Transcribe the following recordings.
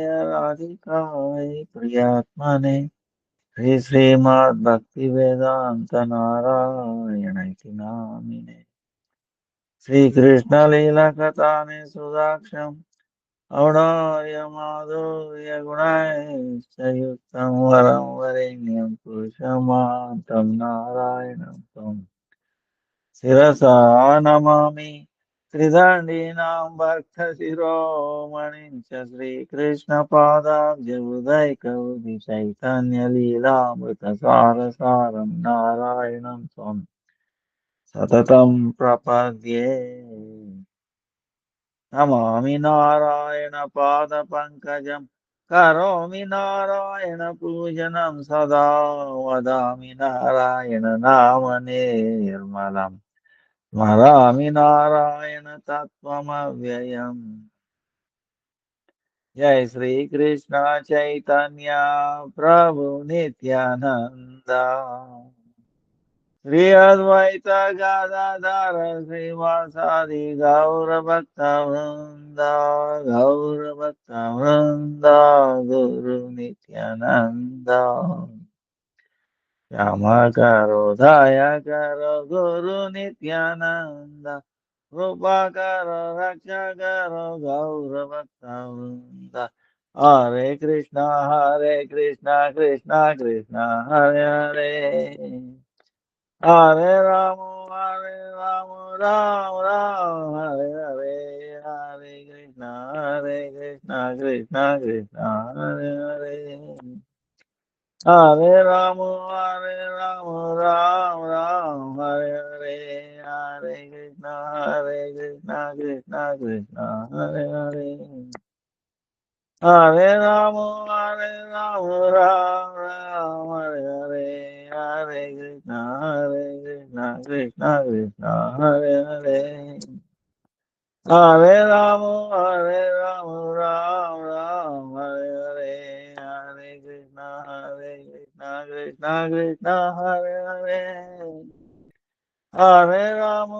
राधिकाय प्रियात्मने श्री श्रीमद् भक्ति वेदांत नारायण इति नामिने श्री कृष्ण लीला कथाने सुदाक्षम औडार्य माधुर्य गुणैश्च युक्तं वरं वरेण्यं पुरुषमान्तं नारायणं तं शिरसा नमामि त्रिदण्डीनां भक्तशिरोमणिं च श्रीकृष्णपादाब्जयुदैकौधि चैतन्यलीलामृतसारसारं नारायणं त्वं सततं प्रपद्ये नमामि नारायणपादपङ्कजं करोमि नारायणपूजनं सदा वदामि नारायण नाम निर्मलम् स्मरामि नारायण तत्त्वमव्ययम् जय श्री कृष्ण चैतन्य प्रभु नित्यानंद श्री अद्वैत गदाधर श्रीवासादि गौर भक्त वृंद गुरु नित्यानंद क्षमा करो दया करो गुरु नित्यानंद कृपा करो रक्षा करो गौर भक्त वृंद हरे कृष्णा कृष्णा कृष्णा हरे हरे हरे राम राम राम हरे हरे हरे कृष्णा कृष्णा कृष्णा हरे हरे हरे राम राम राम हरे हरे हरे कृष्णा कृष्णा कृष्णा हरे हरे हरे राम राम राम हरे हरे हरे कृष्णा कृष्णा हरे हरे हरे राम राम राम हरे हरे हरे कृष्णा कृष्णा हरे हरे हरे राम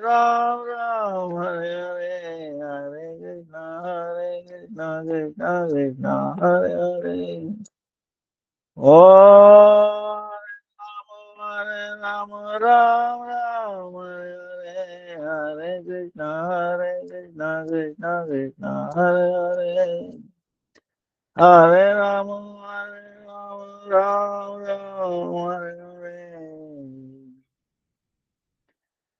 राम हरे हरे हरे कृष्णा कृष्णा हरे हरे ओ राम हरे Krishna Krishna Hare Hare Hare Ram Ram Hare Hare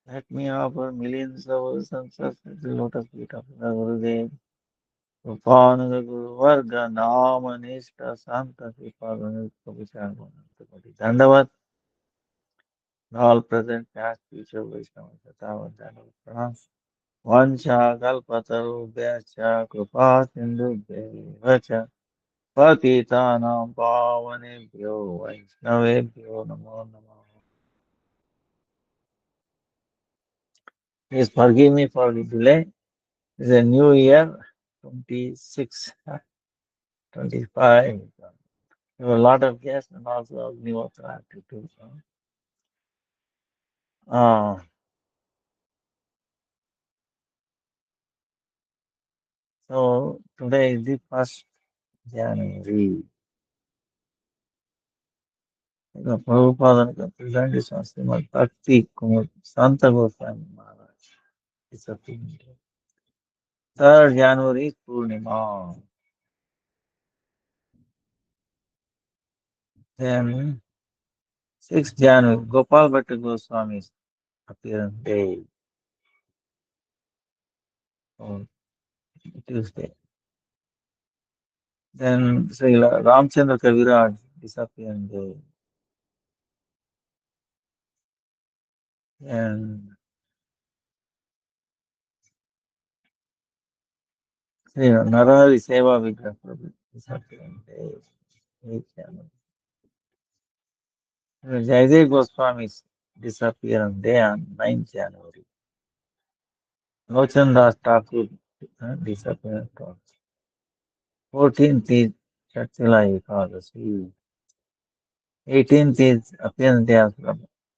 Let me offer millions of sunsets at the lotus feet of the Gurudev. Upanaka Guru Varga Nama Nishta Santa Kripa Vichar Dandavat. All present past future Vaishnavas Tatava Dandavat Pranam. Vancha Kalpataru Bhyacha Kripa Sindhu Vacha Patitanam Pavanebhyo Vaishnavebhyo Namo Namo. Please forgive me for the delay. It's a new year, 26, 25. There were a lot of guests and also new activities. Uh, so today is the 1st January. The Prabhupada presented Srimad Bhakti Kumar Santa Goswami Maharaj. It's a thing. 3rd January is Purnima. Then 6th January, Gopal Bhatta Goswami's appearance day on Tuesday. Then Sri Ramchandra Kaviraj disappearance day. And Narahari Seva Vigraha Prabhu disappearance day. 8th January. Jaidev Goswami's disappearance day on 9th January. Lochan Das Thakur disappearance day. 14th is Chatila Ekadasi. 18th is appearance day of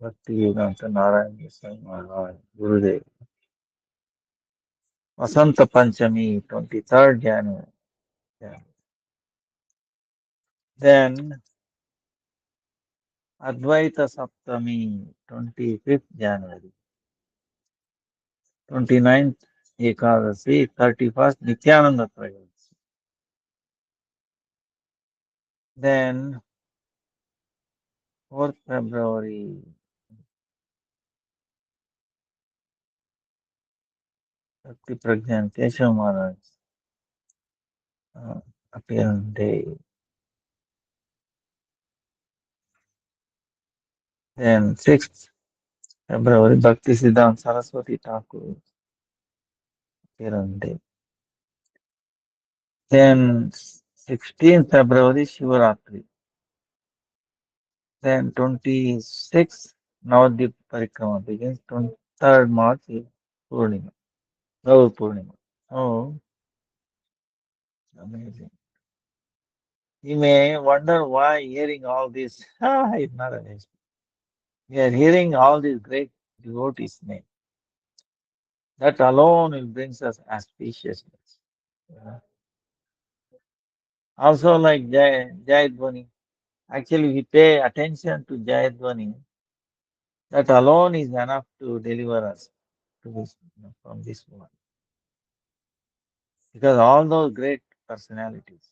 Bhakti Vedanta Narayana Goswami Maharaj, Gurudev. Vasanta Panchami, 23rd January. Yeah. Then Advaita Saptami, 25th January, 29th Ekadasi, 31st Nityananda Trayodasi. Then 4th February, Bhakti Pragyan Keshav Maharaj appearance day. Then 6th February, Bhakti Siddhanta Saraswati Thakur appearance day. Then 16th February, Shivaratri. Then 26th Navadvip Parikrama begins. 23rd March is Purnima, Gaur Purnima. Oh, amazing. You may wonder why hearing all this. It's not amazing. We are hearing all these great devotees' names. That alone will bring us auspiciousness. You know. Also, like Jayadvani. Actually, we pay attention to Jayadvani. That alone is enough to deliver us to this, from this world. Because all those great personalities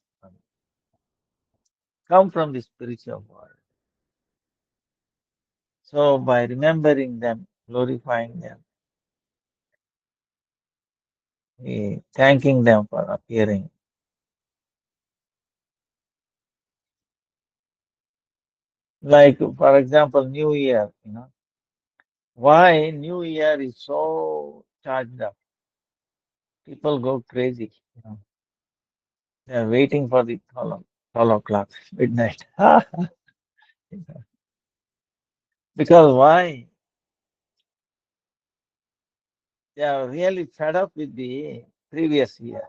come from the spiritual world. So by remembering them, glorifying them, thanking them for appearing. Like for example, New Year, why New Year is so charged up? People go crazy. They are waiting for the 12 o'clock, midnight. Because why? They are really fed up with the previous year.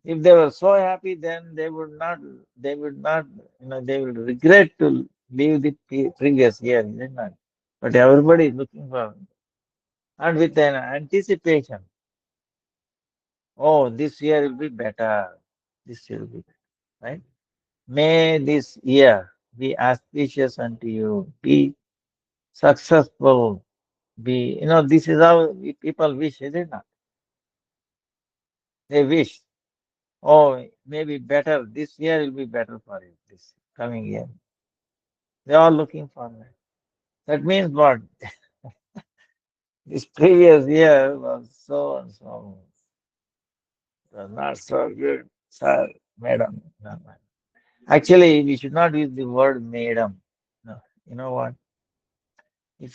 If they were so happy, then they would not, they will regret to leave the previous year, isn't it? But everybody is looking for, and with an anticipation, oh, this year will be better. This year will be better, right? May this year be auspicious unto you, be successful, this is how people wish, isn't it? They wish, oh, maybe better, this year will be better for you, this coming year. They are looking for that. That means what? This previous year was so and so. It was not so good, sir, madam. No, no. Actually, we should not use the word madam. No. You know what? If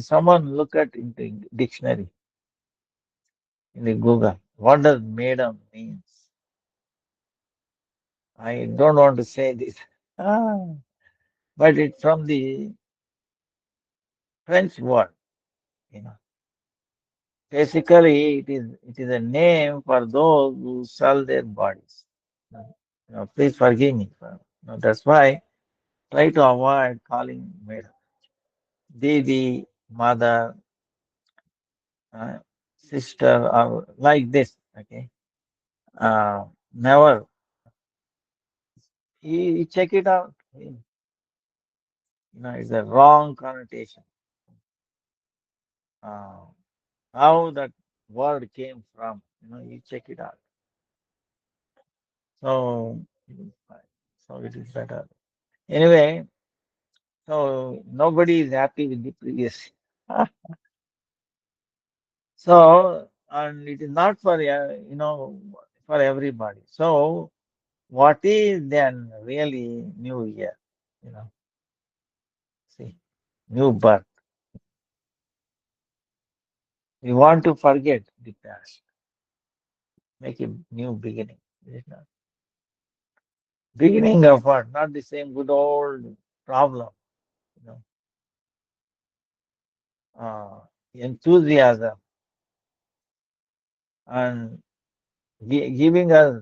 someone look at into dictionary in the Google, what does madam means? I don't want to say this. Ah, but it's from the French word, you know. Basically, it is a name for those who sell their bodies. Please forgive me. That's why try to avoid calling me Didi, mother, uh, sister, or like this. Okay, never. You check it out. It's a wrong connotation. Uh, how that word came from. You check it out. So, it is fine. So it is better. Anyway, so nobody is happy with the previous. So, and it is not for, for everybody. So, what is then really new year? You know, see, new birth. We want to forget the past, make a new beginning. Is it not? Beginning of what? Not the same good old problem, you know, uh, enthusiasm and giving us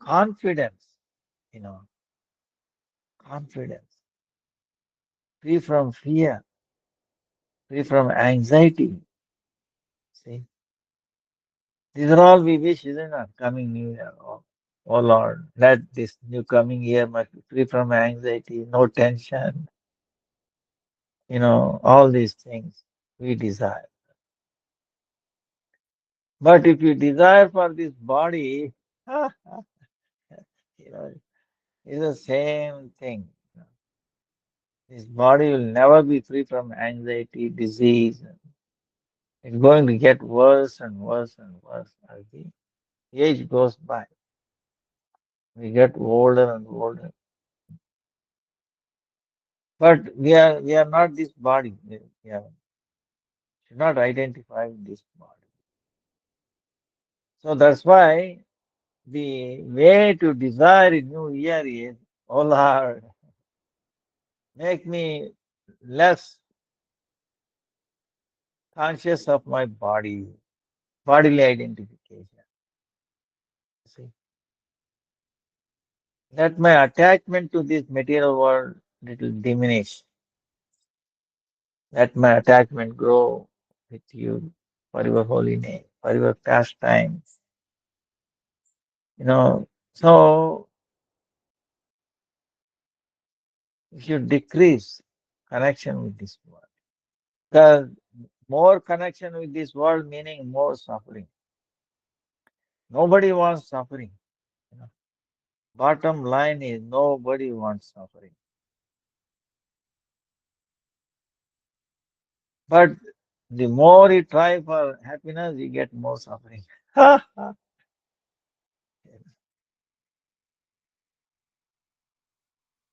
confidence, you know, confidence, free from fear, free from anxiety, See, these are all we wish, isn't it? Coming new year. Oh, oh Lord, let this new coming year must be free from anxiety, no tension, all these things we desire. But if you desire for this body, you know, it's the same thing. This body will never be free from anxiety, disease. It's going to get worse and worse and worse as the age goes by. We get older and older. But we are not this body. Should not identify with this body. So that's why the way to desire a new year is, oh Lord, make me less conscious of my body, bodily identification. See, let my attachment to this material world little diminish. Let my attachment grow with you for your holy name, for your pastimes. So you should decrease connection with this world. Because more connection with this world meaning more suffering. Nobody wants suffering. You know. Bottom line is nobody wants suffering. But the more you try for happiness, you get more suffering.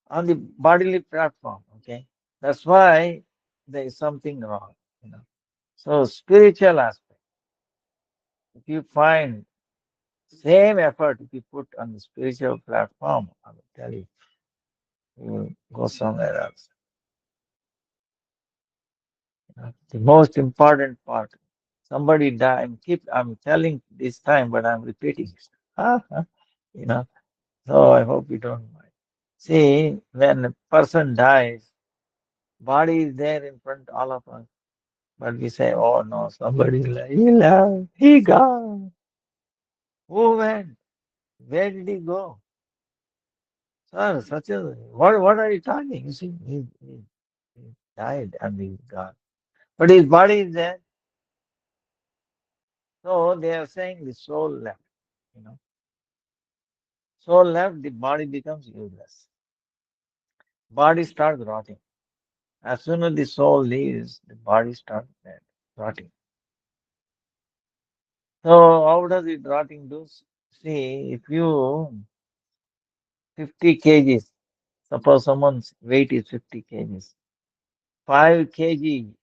On the bodily platform, okay? That's why there is something wrong. You know. So spiritual aspect, if you find same effort if you put on the spiritual platform, I will tell you, you will go somewhere else. The most important part. Somebody died. I'm telling this time, but I'm repeating. you know. So I hope you don't mind. See, when a person dies, body is there in front of all of us. But we say, oh no, somebody he left, he gone. Who went? Where did he go? Sir, such a what are you talking? You see, he died and he's gone. But his body is there. So they are saying the soul left, you know. Soul left, the body becomes useless. Body starts rotting. As soon as the soul leaves, the body starts dead, rotting. So how does it rotting do? See, if you 50 kgs, suppose someone's weight is 50 kgs, 5 kg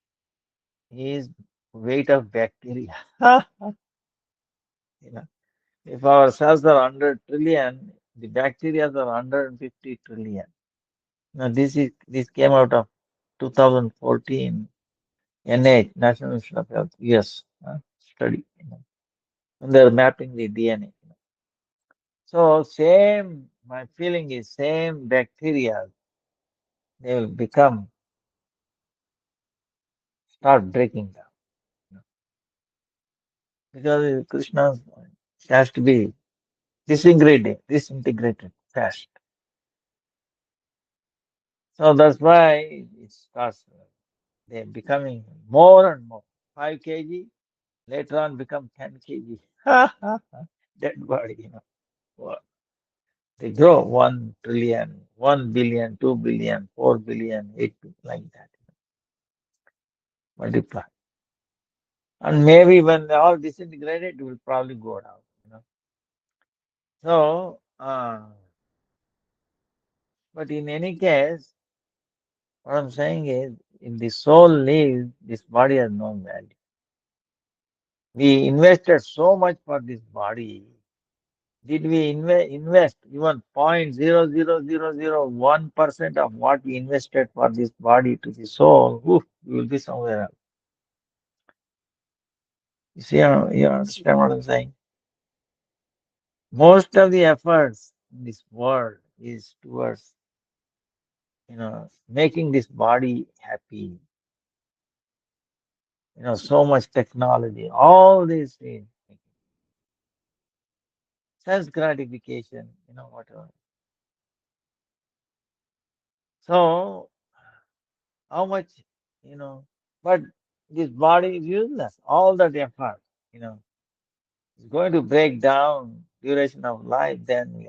is weight of bacteria. You know, if our cells are 100 trillion, the bacteria are 150 trillion. Now this came out of 2014 NH National Institute of Health US study. And they're mapping the DNA. So same, my feeling is same bacteria, they will start breaking down. you know, Because Krishna has to be disintegrated fast. So that's why it starts, they're becoming more and more. 5 kg, later on become 10 kg. Dead body, Wow. They grow 1 trillion, 1 billion, 2 billion, 4 billion, 8 billion, like that. Multiply. And maybe when they all disintegrated, it will probably go down. So, but in any case, what I'm saying is, if the soul leaves, this body has no value. We invested so much for this body. Did we invest even 0.00001% of what we invested for this body to the soul? Oof, we will be somewhere else. You see, you understand what I'm saying? Most of the efforts in this world is towards, making this body happy. So much technology, all these things, sense gratification, whatever. So, how much, you know, but this body is useless. All that effort, you know, is going to break down duration of life. Then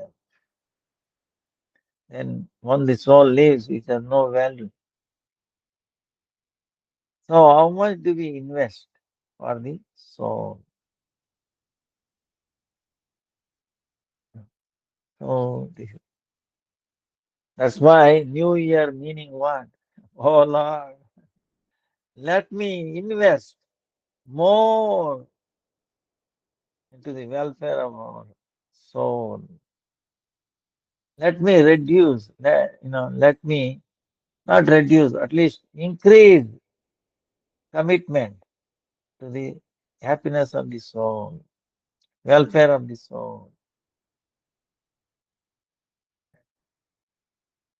when the soul lives, it has no value. So, how much do we invest for the soul? So, that's why New Year meaning what? Oh Lord, let me invest more into the welfare of our soul. Let me reduce, let me not reduce, at least increase commitment to the happiness of the soul, welfare of the soul,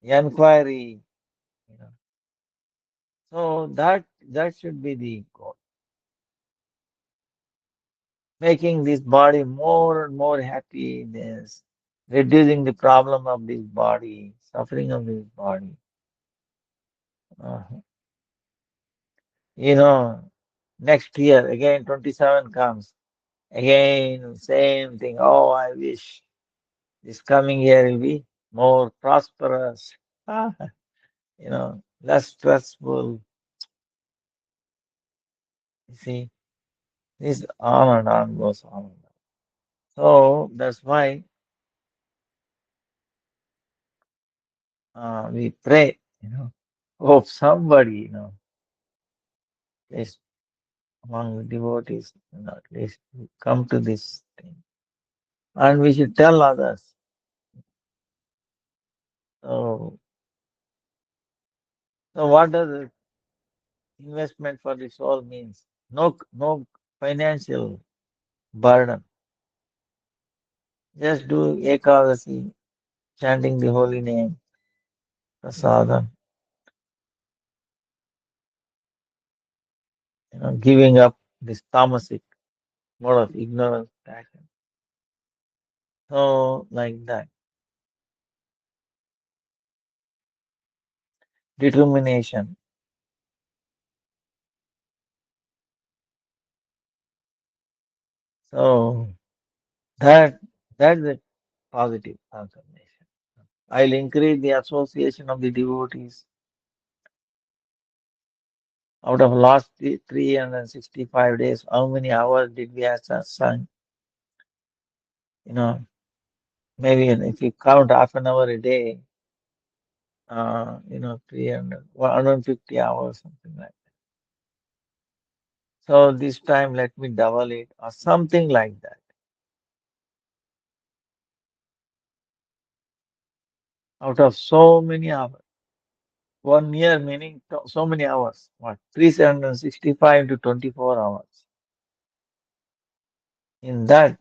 inquiry. You know. So that should be the goal, making this body more and more happiness, reducing the problem of this body, suffering of this body. Uh, you know, next year again 27 comes, again same thing. Oh, I wish this coming year will be more prosperous, less stressful. You see, this on and on goes on and on. So that's why we pray, hope somebody, at least among the devotees, at least come to this thing. And we should tell others. So, so what does the investment for the soul means? No financial burden. Just do Ekadasi, chanting the holy name, prasadam, giving up this tamasic mode of ignorance, passion. So, like that, determination. So, that that's the positive transformation. I'll increase the association of the devotees. Out of last 365 days, how many hours did we have sung? You know, maybe if you count half an hour a day, 300, 150 hours, something like that. So this time let me double it or something like that. Out of so many hours. 1 year meaning so many hours. What? 365 to 24 hours. In that,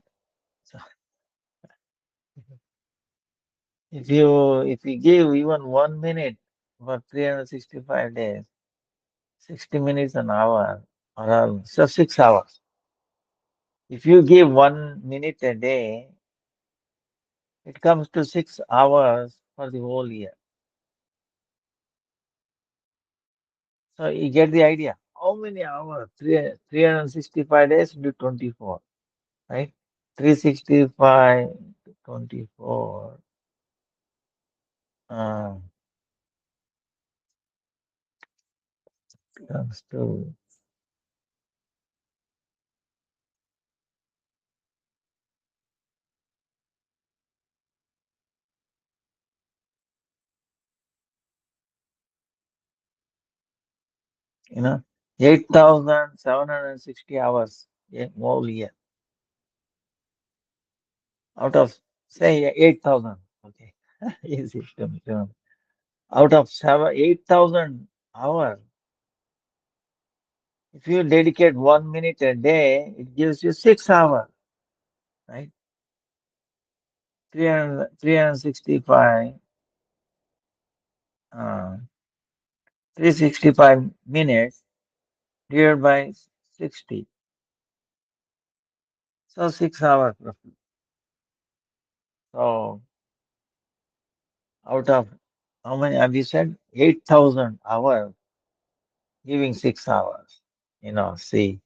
if you give even 1 minute for 365 days, 60 minutes an hour, so 6 hours. If you give 1 minute a day, it comes to 6 hours for the whole year. So you get the idea. How many hours? 365 days to 24, right? 365 to 24 uh, comes to 8,760 hours a whole year. Out of say 8,000. Okay. Easy to remember. Out of 8,000 hours, if you dedicate 1 minute a day, it gives you 6 hours, right? 365, 365 minutes divided by 60. So 6 hours roughly. So out of how many have you said? 8,000 hours, giving 6 hours. See,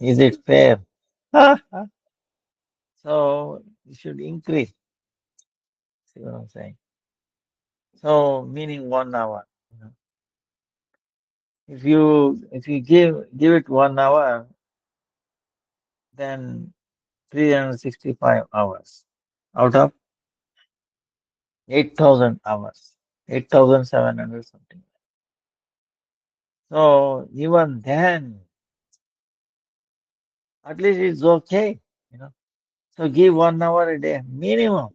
is it fair? So you should increase. See what I'm saying? So meaning 1 hour. You know. If you give it 1 hour, then 365 hours out of 8,000 hours, 8,700 something. So even then, at least it's okay, you know. So give 1 hour a day minimum.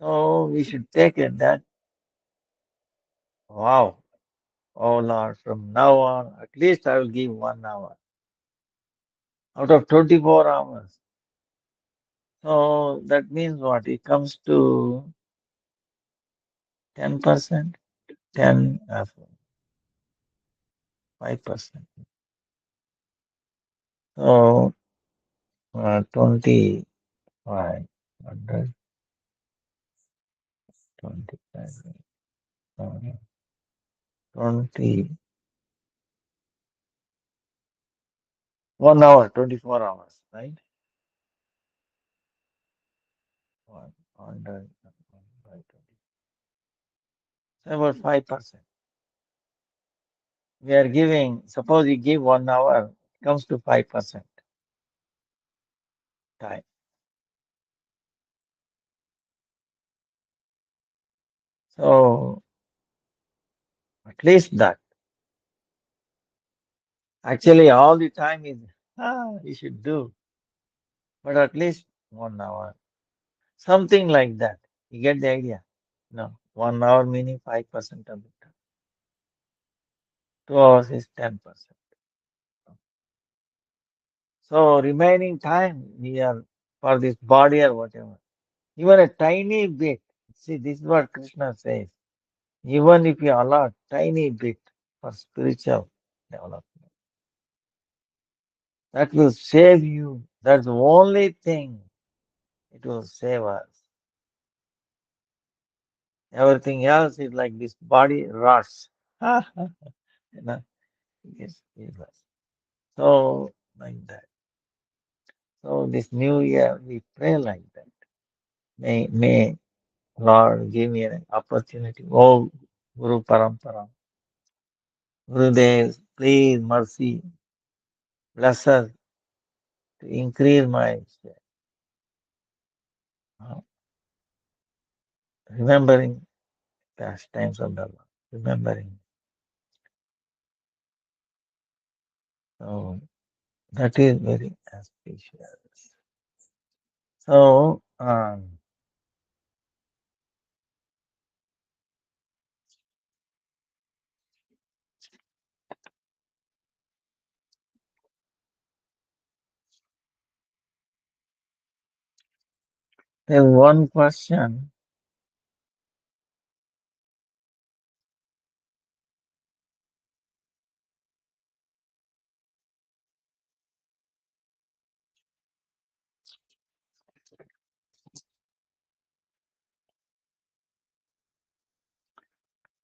So we should take it that, wow, oh Lord, from now on, at least I will give 1 hour out of 24 hours. So that means what? It comes to 10%, 10, 5%. So 25, 100, 25, 20, 1 hour, 24 hours, right? 100, so about 5%. We are giving, suppose you give 1 hour, it comes to 5% time. So at least that. Actually, all the time is, you should do, but at least 1 hour. Something like that. You get the idea? No, 1 hour meaning 5% of the time. 2 hours is 10%. So remaining time we are for this body or whatever. Even a tiny bit. See, this is what Krishna says. Even if you allow tiny bit for spiritual development, that will save you. That's the only thing it will save us. Everything else is like this body rots. You know, it's useless. So like that. So this new year we pray like that. May Lord give me an opportunity. Oh Guru Parampara. Gurudev, please mercy, bless us to increase my uh, remembering past times of the Lord. Remembering. So that is very auspicious. So there's one question.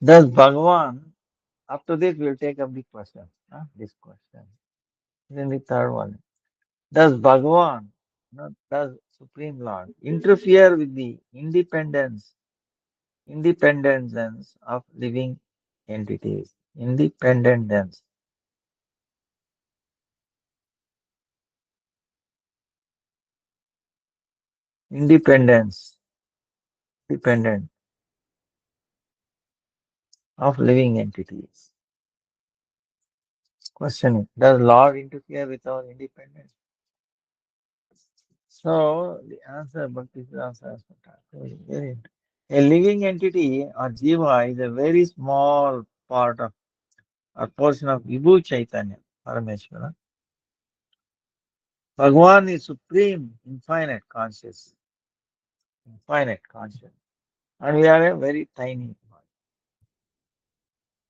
Does Bhagavan, after this we'll take up the question. This question. Then the third one. Does Bhagavan, not does Supreme Lord, interfere with the independence of living entities? Independence. Independence. Dependent of living entities. Questioning. Does Lord interfere with our independence? So the answer, Bhakti answer is very a living entity or jiva is a very small part of or portion of Vibhu Chaitanya, Parameshwara. Bhagavan is supreme, infinite conscious. And we are a very tiny one.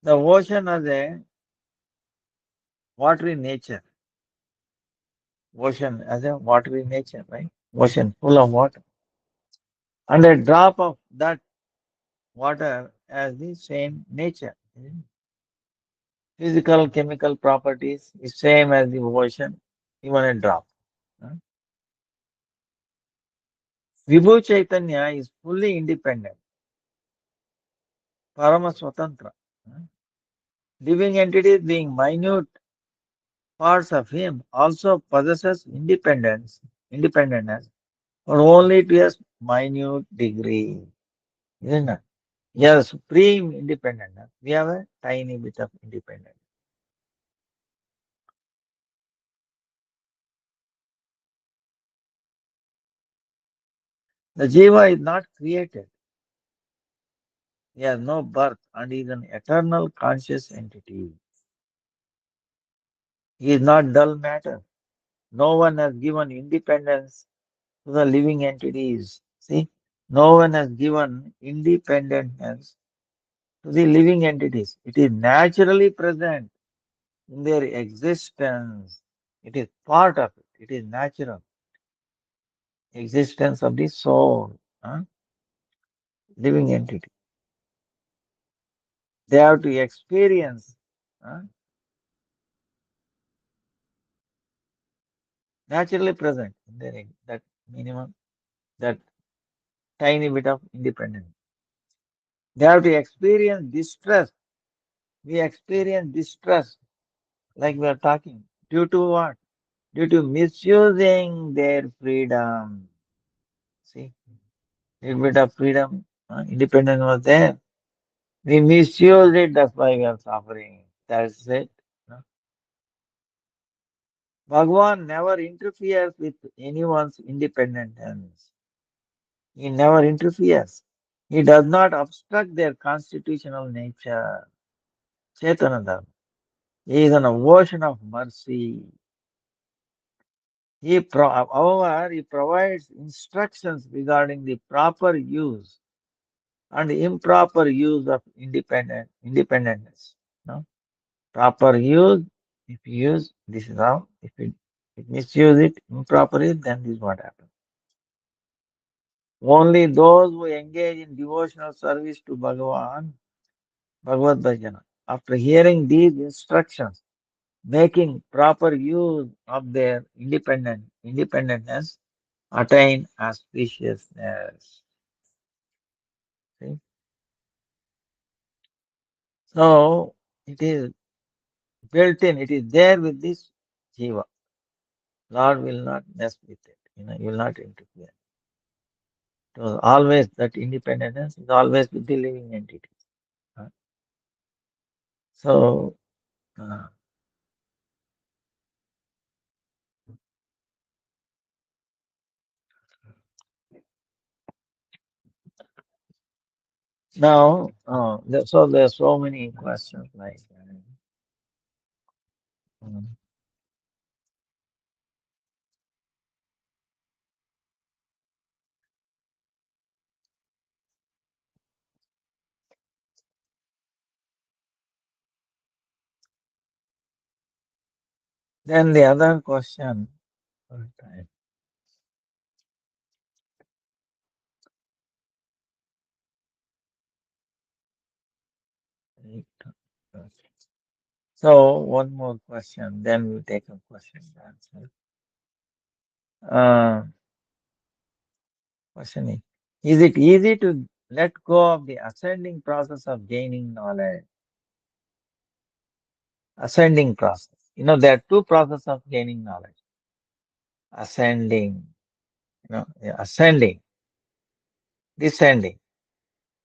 The ocean has a watery nature. Ocean has a watery nature, right? Ocean full of water. And a drop of that water has the same nature. Physical, chemical properties is same as the ocean, even a drop. huh? Vibhu Chaitanya is fully independent, Parama Swatantra. huh? Living entities being minute parts of him also possesses independence, but only to a minute degree. Isn't it? Yes, supreme independence. We have a tiny bit of independence. The Jiva is not created. He has no birth and is an eternal conscious entity. He is not dull matter. No one has given independence to the living entities. See, no one has given independence to the living entities. It is naturally present in their existence. It is part of it. It is natural existence of the soul, living entity. They have to experience huh, naturally present in their that minimum, that tiny bit of independence. They have to experience distress. We experience distress, like we are talking. Due to what? Due to misusing their freedom. See, little bit of freedom, independence was there. We misuse it, that's why we are suffering. That's it. no? Bhagwan never interferes with anyone's independence. He never interferes. He does not obstruct their constitutional nature. Chaitanya. He is an ocean of mercy. However, he provides instructions regarding the proper use and improper use of independence. No? Proper use, if you use, this is how. If misuse it improperly, then this is what happens. Only those who engage in devotional service to Bhagavad Bhajana, after hearing these instructions, making proper use of their independence, attain auspiciousness. See? So it is built in, it is there with this jiva. Lord will not mess with it. He will not interfere. So always that independence is always with the living entity. huh? So uh, now, so there are so many questions like. Mm. Then the other question. Okay. So one more question, then we'll take a question and answer. Question is it easy to let go of the ascending process of gaining knowledge? Ascending process. There are two processes of gaining knowledge. Ascending, yeah, ascending, descending,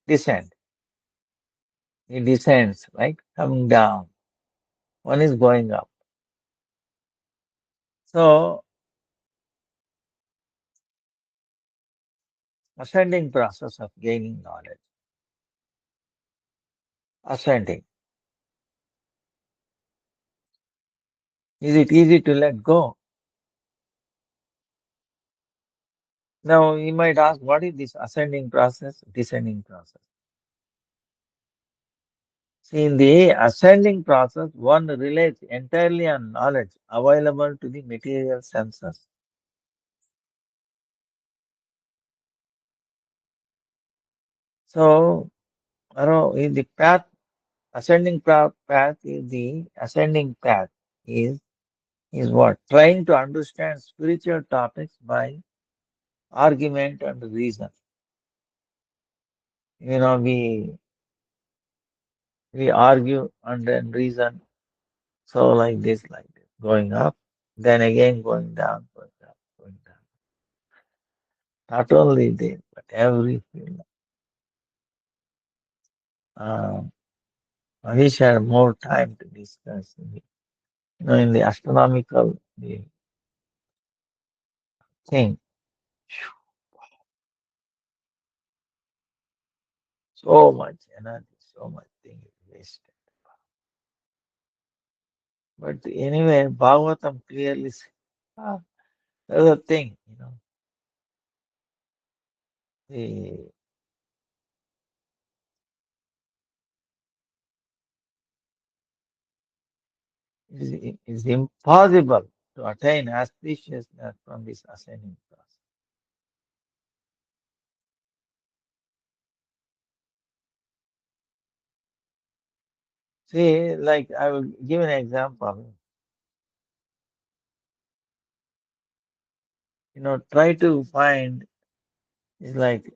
descend. It descends, right? Coming down. One is going up. So ascending process of gaining knowledge. Ascending. Is it easy to let go? Now you might ask, what is this ascending process, descending process? See, in the ascending process, one relies entirely on knowledge available to the material senses. So, in the path, path is the ascending path is is what? Trying to understand spiritual topics by argument and reason. We argue and then reason. So like this, going up, then again going down, going up, going down. Not only this, but every field. Um, I wish I had more time to discuss. In the astronomical thing, so much energy, so much thing is wasted. But anyway, Bhagavatam clearly says, ah, there's a thing, the, it is impossible to attain auspiciousness from this ascending process. See, like I will give an example. Try to find, it's like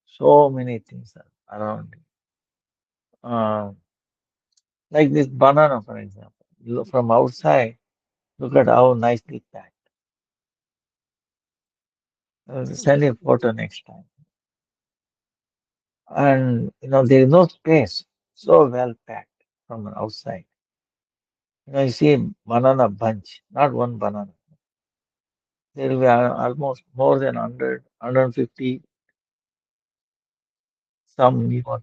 so many things are around you. Like this banana, for example. Look from outside, look at how nicely packed. Send a photo next time. And there is no space. So well packed from an outside. You see a banana bunch, not one banana. There will be almost more than 100, 150, some even.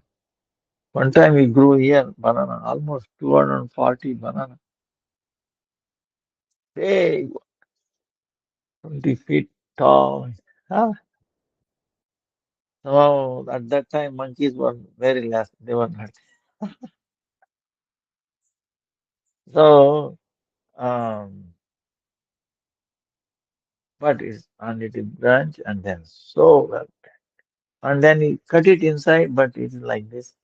One time we grew here banana, almost 240 banana. Big, 20 feet tall. Huh? So at that time monkeys were very less. They were not. So but it is branch and then so well. And then you cut it inside, but it is like this.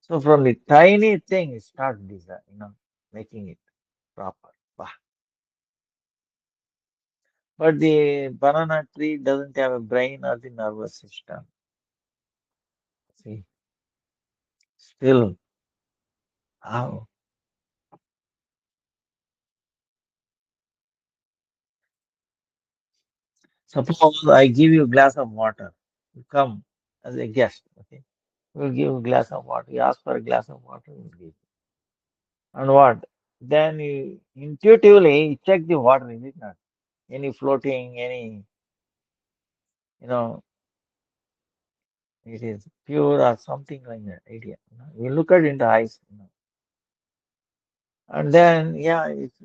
So from the tiny thing, you start design, making it proper. Bah. But the banana tree doesn't have a brain or the nervous system. See, still, how? Suppose I give you a glass of water. You come as a guest, okay? We'll give you a glass of water. You ask for a glass of water, we'll give you. And what? Then you intuitively check the water, is it not? Any floating, you know, it is pure or something like that idea. You look at it in the eyes, and then yeah, it's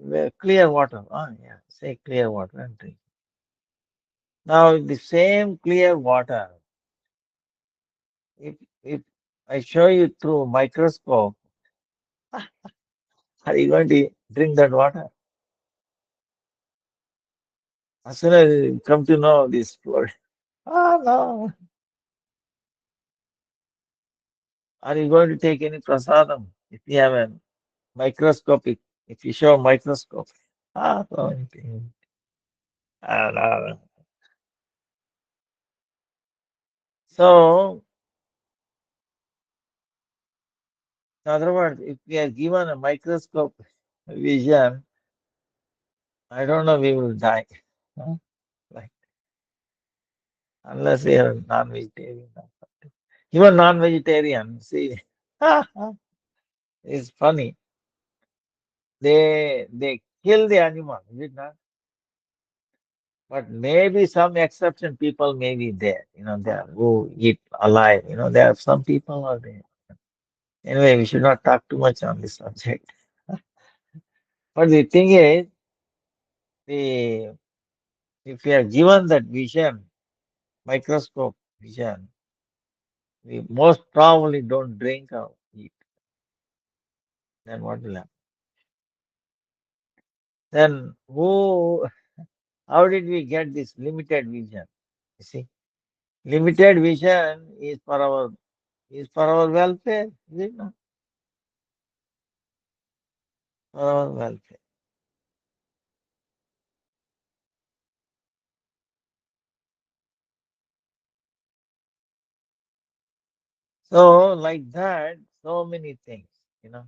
clear water. Ah, yeah, say clear water and drink. Now the same clear water, if I show you through microscope, are you going to drink that water? As soon as you come to know this word, no. Are you going to take any prasadam if you have a microscopic? If you show a microscope, no. No. So, in other words, if we are given a microscope vision, I don't know, we will die. Huh? Like, unless we are non-vegetarian. Or something. Even non-vegetarian, see, it's funny. They kill the animal, is it not? But maybe some exception people may be there, there who eat alive, there are some people are there. Anyway, we should not talk too much on this subject. But the thing is, the If we are given that vision, microscope vision, we most probably don't drink or eat. Then what will happen? Then how did we get this limited vision? You see, limited vision is for our welfare, is it not? For our welfare. So like that, so many things, you know.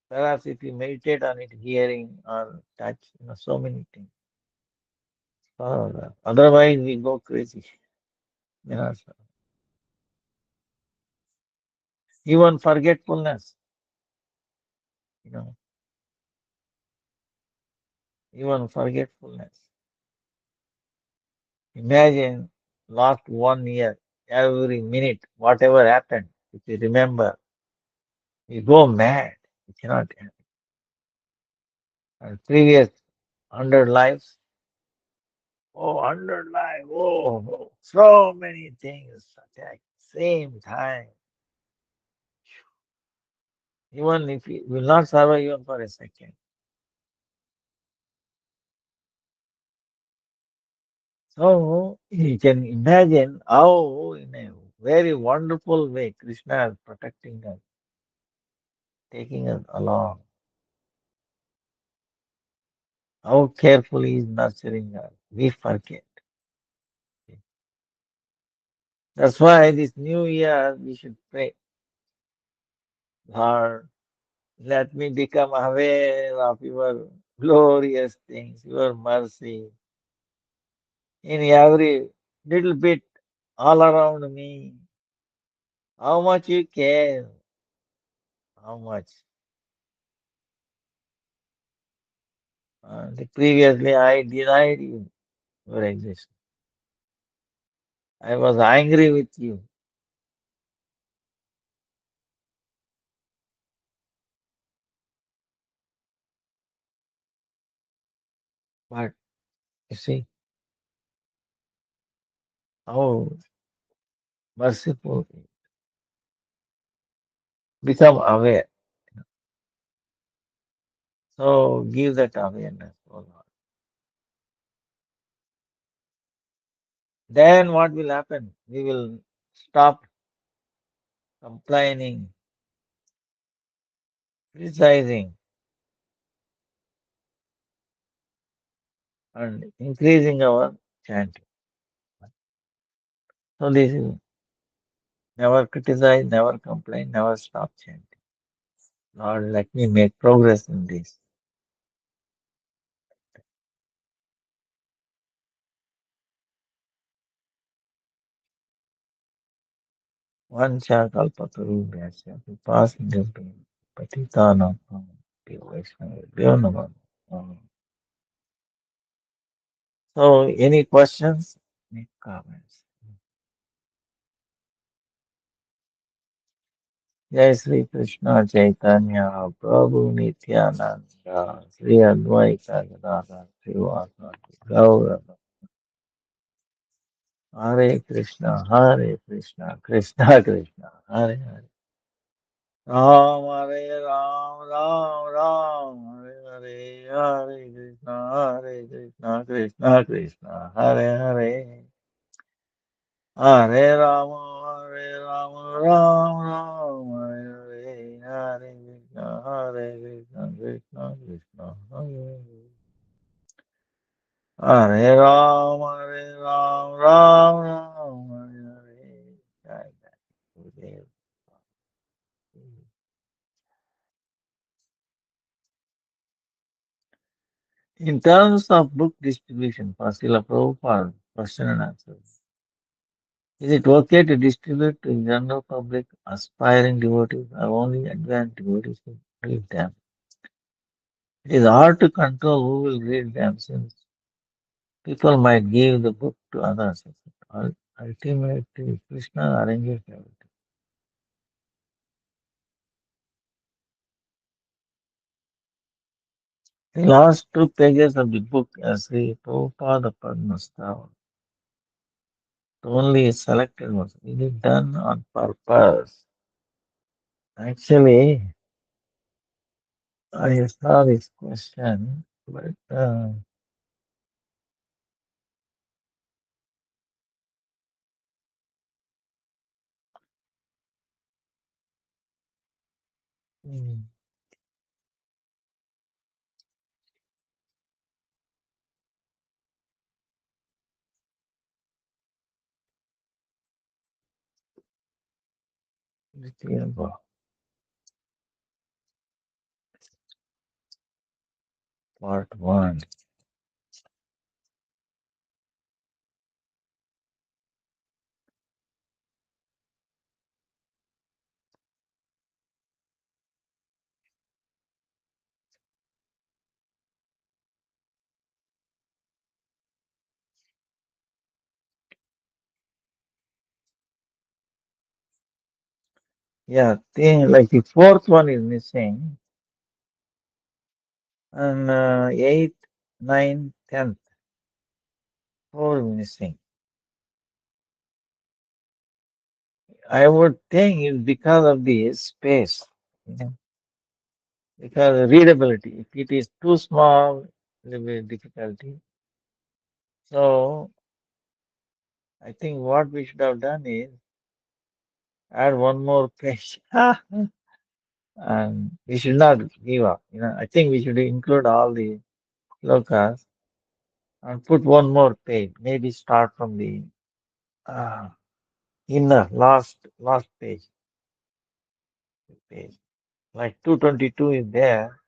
Perhaps if you meditate on it, hearing or touch, so many things. For our welfare. Otherwise, we go crazy. So even forgetfulness, you know, even forgetfulness. Imagine last 1 year, every minute, whatever happened, if you remember, you go mad. You cannot. And previous 100 lives, 100 lives, so many things attack same time. Even if you will not survive even for a second. So you can imagine how, in a very wonderful way, Krishna is protecting us, taking us along, how carefully he is nurturing us. We forget. That's why this new year we should pray, Lord, let me become aware of your glorious things, your mercy in every little bit all around me. How much you care, how much. Previously, I denied you your existence. I was angry with you. But you see, how merciful. Become aware. So give that awareness, oh Lord. Then what will happen? We will stop complaining, criticizing, and increasing our chanting. So this is never criticize, never complain, never stop chanting. Lord, let me make progress in this. Vancha kalpatarubhyasya vipasindhya patitanam Vaishnavabhyo namah. So any questions? Any comments? Jai Sri Krishna Chaitanya Prabhu Nityananda Sri Advaita Gadadhar Srivasadi Gaura Hare Krishna Hare Krishna Krishna Krishna Hare Hare Ram Hare Ram Ram Ram Hare Hare Hare Krishna Krishna Krishna Hare Hare Hare Rama Hare Rama Ram Ram Hare Hare Hare Krishna Krishna Krishna Hare Hare Hare Hare Ram Ram Ram Hare Hare Jai Jai Gurudev. In terms of book distribution for Srila Prabhupada, question and answer. Is it okay to distribute to general public, aspiring devotees, or only advanced devotees who read them? It is hard to control who will read them since people might give the book to others. Ultimately, Krishna arranges everything. The last two pages of the book, Sri Prabhupada Padmastava, only selected ones. It is done on purpose. Actually, I saw this question, but hmm, Vitiava, part one. Yeah, like the fourth one is missing, and eighth, ninth, tenth, four missing. I would think it's because of the space, you know, because readability. If it is too small, it will be difficulty. So I think what we should have done is add one more page, and we should not give up. I think we should include all the lokas and put one more page. Maybe start from the uh, inner last page. Like 222 is there,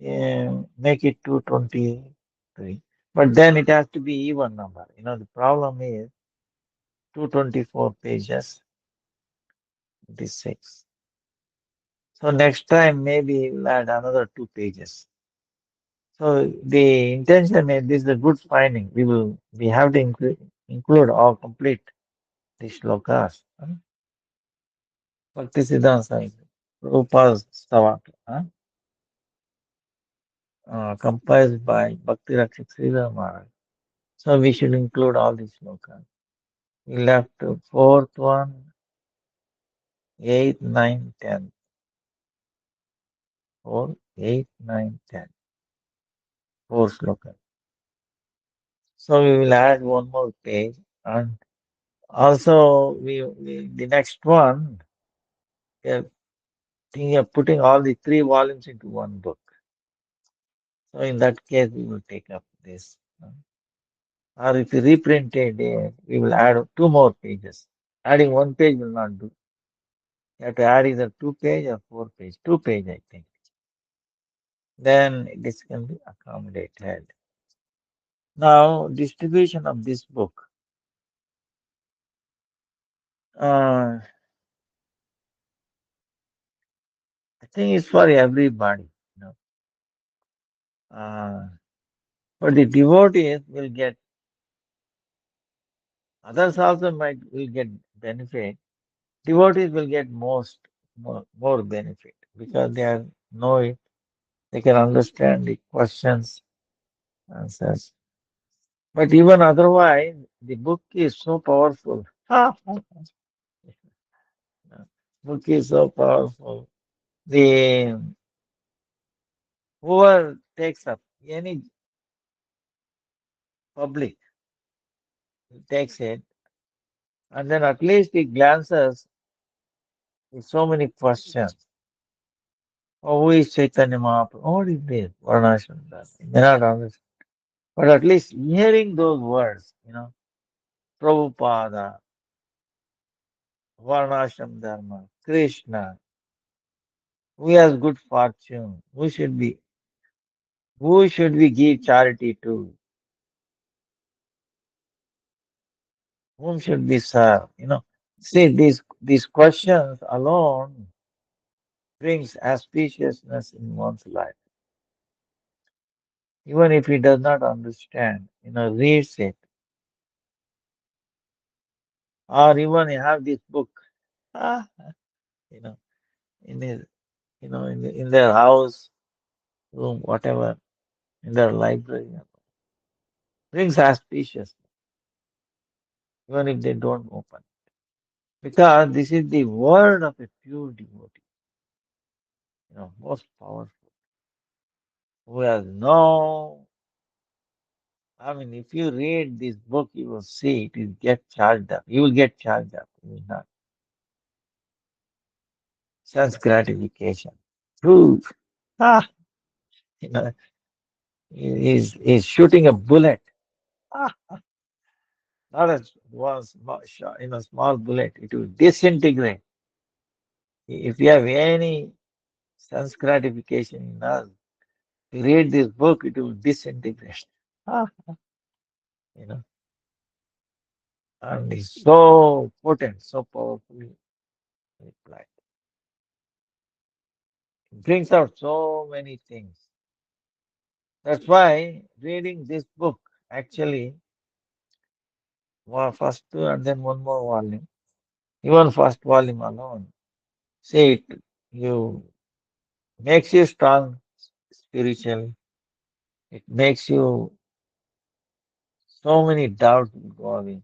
make it 223. But then it has to be even number. The problem is 224 pages, 26. So next time maybe we'll add another 2 pages. So the intention is this is a good finding. We have to include or complete the shlokas. Bhakti Siddhanta Swami Prabhupada's Stavaka, compiled by Bhakti Rakshak Sridhar Maharaj. So we should include all these shlokas. We left fourth one, eighth, ninth, tenth. Four, eight, nine, 10. Four slokas. So we will add one more page, and also the next one, we are thinking of putting all the three volumes into one book. So in that case, we will take up this. Or if we reprint it, we will add two more pages. Adding one page will not do. You have to add either 2 page or 4 page. 2 page, I think. Then this can be accommodated. Now, distribution of this book. I think it's for everybody. You know. But the devotees will get, others also will get benefit. Devotees will get more benefit because know it, they can understand the questions, answers. But even otherwise, the book is so powerful. Book is so powerful. The whoever takes up any public takes it, and then at least he glances with so many questions. Oh, who is Chaitanya Mahaprabhu? What is this? Varnashram Dharma. He may not understand. But at least hearing those words, Prabhupada, Varnashram Dharma, Krishna, who has good fortune, who should we give charity to, whom should we serve? See, these questions alone brings auspiciousness in one's life. Even if he does not understand, reads it, or even you have this book, ah, you know, in his, in their house, room, whatever. in their library. Brings auspicious, even if they don't open. Because this is the word of a pure devotee, most powerful, who has no, I mean, if you read this book, you will see it will get charged up. You will get charged up. You will not. Sense gratification. Who, ah, you know, is shooting a bullet. Ah, not a one small shot, small bullet. It will disintegrate. If you have any sense gratification in us, you read this book, it will disintegrate. Ah, you know, and it's so potent, so powerfully applied. It brings out so many things. That's why reading this book, actually, first two and then one more volume, even first volume alone, see it, you makes you strong spiritually. It makes you so many doubts will go away.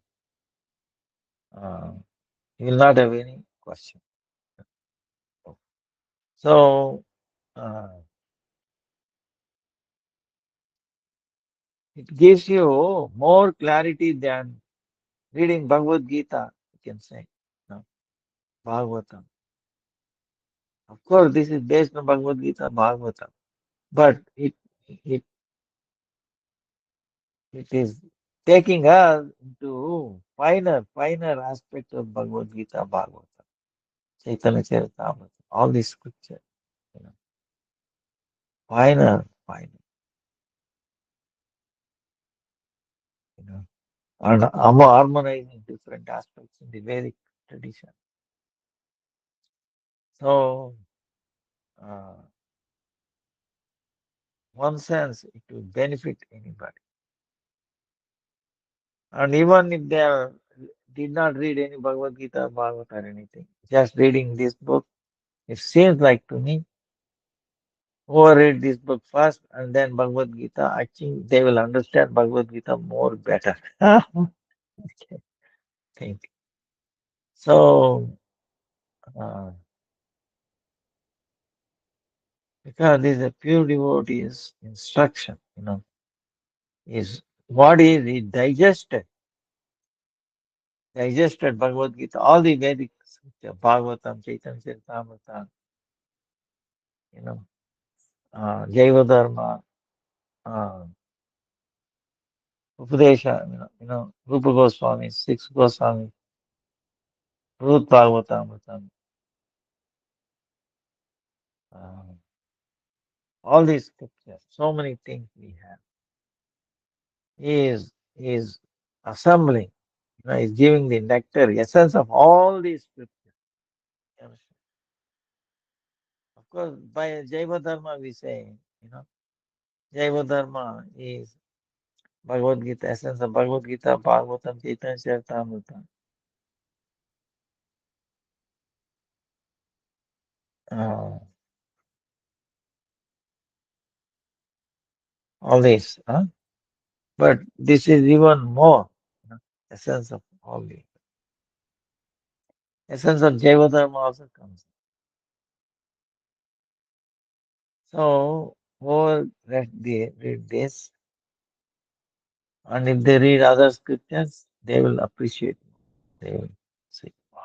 Uh, you will not have any question. So it gives you more clarity than reading Bhagavad Gita, you can say. No, Bhagavatam. Of course, this is based on Bhagavad Gita, Bhagavatam, but it it is taking us into finer aspects of Bhagavad Gita, Bhagavatam, Chaitanya Charitamrita, all these scriptures, you know, finer, you know, and harmonizing different aspects in the Vedic tradition. So, uh, one sense, it will benefit anybody. And even if they did not read any Bhagavad Gita, Bhagavad or anything, just reading this book, it seems like to me, whoever read this book first and then Bhagavad Gita, I think they will understand Bhagavad Gita more better. Okay, think. So, uh, because this is a pure devotee's instruction, is what is it digested Bhagavad Gita, all the Vedic scripture, Bhagavatam, Chaitanya Charitamrita, you know, Jaiva Dharma, uh, Upadesha, Rupa Goswami, Six Goswami, Ruth Bhagavatamritam, uh, all these scriptures, so many things we have. He is assembling, is giving the nectar, essence of all these scriptures. Of course, by Jaiva Dharma we say, Jaiva Dharma is Bhagavad Gita, essence of Bhagavad Gita, Bhagavatam, Chaitanya Charitamrita. Uh, all this, huh? But this is even more, essence of all this. Essence of Jaiva Dharma also comes. So, whoever read this, and if they read other scriptures, they will appreciate. They will say, wow.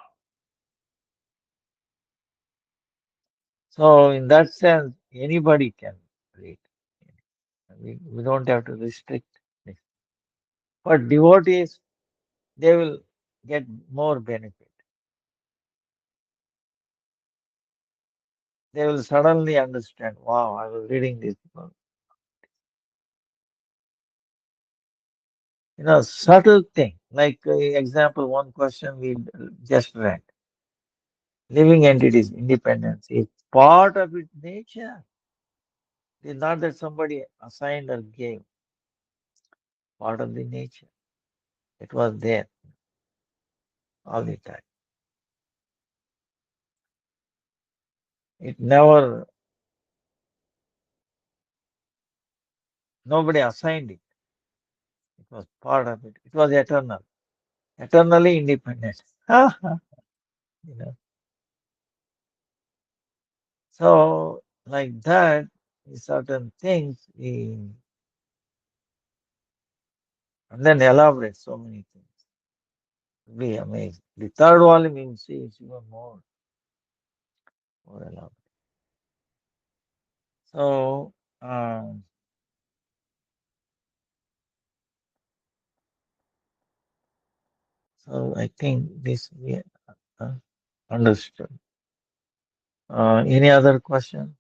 So, in that sense, anybody can read. We don't have to restrict it. But devotees, they will get more benefit. They will suddenly understand, wow, I was reading this book. Subtle thing, like example, one question we just read. Living entities, independence is part of its nature. It's not that somebody assigned or gave, part of the nature. It was there all the time. It never Nobody assigned it. It was part of it. It was eternal, eternally independent. you know. So, like that, certain things, and then elaborate so many things. Be amazed. The third volume, you see, is even more elaborate. So, um, so I think this we uh, understood. Any other question?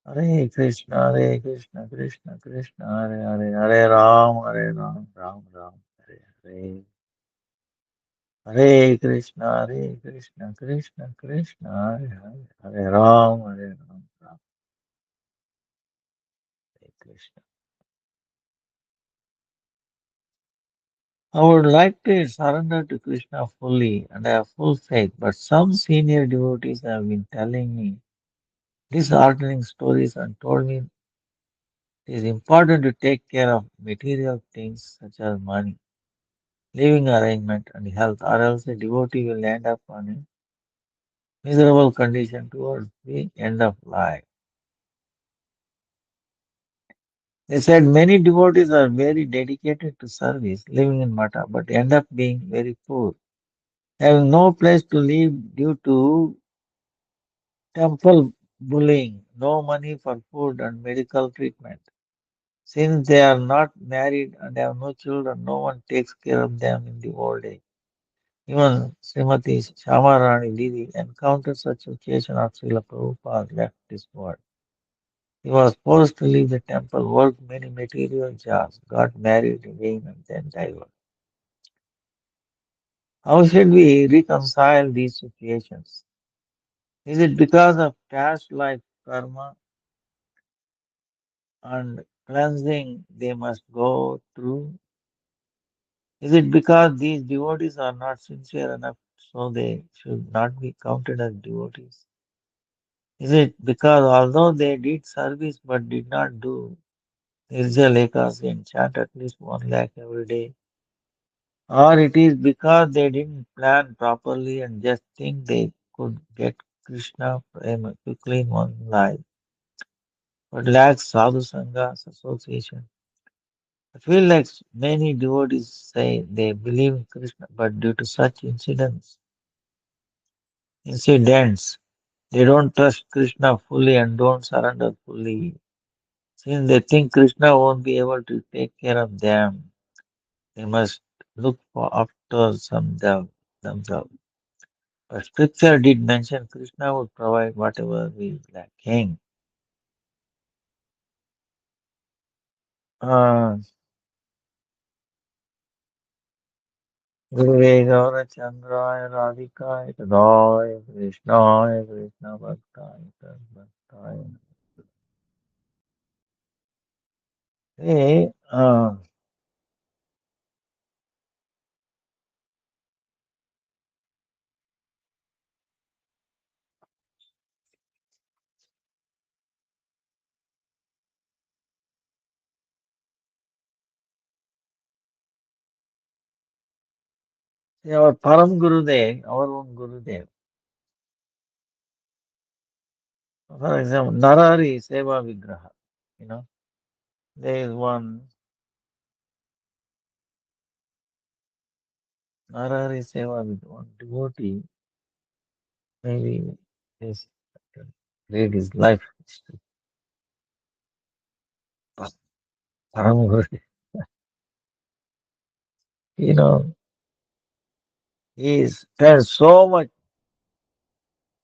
Hare Krishna, Hare Krishna, Krishna Krishna, Hare Hare, Hare Ram, Ram Ram, Hare Hare. Hare Krishna, Hare Krishna, Krishna Krishna, Hare Hare, Hare Ram, Ram Hare Krishna. I would like to surrender to Krishna fully and I have full faith, but some senior devotees have been telling me disheartening stories and told me it is important to take care of material things such as money, living arrangement, and health, or else a devotee will end up on a miserable condition towards the end of life. They said many devotees are very dedicated to service, living in mata, but end up being very poor, having no place to live due to temple bullying, no money for food and medical treatment. Since they are not married and have no children, no one takes care of them in the old age. Even Srimati Shamarani Devi encountered such occasion after Srila Prabhupada left this world. He was forced to leave the temple, worked many material jobs, got married again, and then died. How should we reconcile these situations? Is it because of past life karma and cleansing they must go through? Is it because these devotees are not sincere enough so they should not be counted as devotees? Is it because although they did service but did not do Nirja Lekasi and chant at least 1 lakh every day? Or it is because they didn't plan properly and just think they could get Krishna prema quickly in one life, but lacks sadhu sanghas association? I feel like many devotees say they believe in Krishna, but due to such incidents, they don't trust Krishna fully and don't surrender fully. Since they think Krishna won't be able to take care of them, they must look for after themselves. But scripture did mention Krishna would provide whatever we lacking. Uh, Gurve Gaura Chandraya Radhikaya Tadaya Krishnaya Krishna Bhaktaya Bhaktaya. Hey, our Param Gurudev, our own Gurudev. For example, Narari Seva Vigraha. You know, there is one Narari Seva with one devotee, maybe this read his life history. Param Gurudev. You know, he spent so much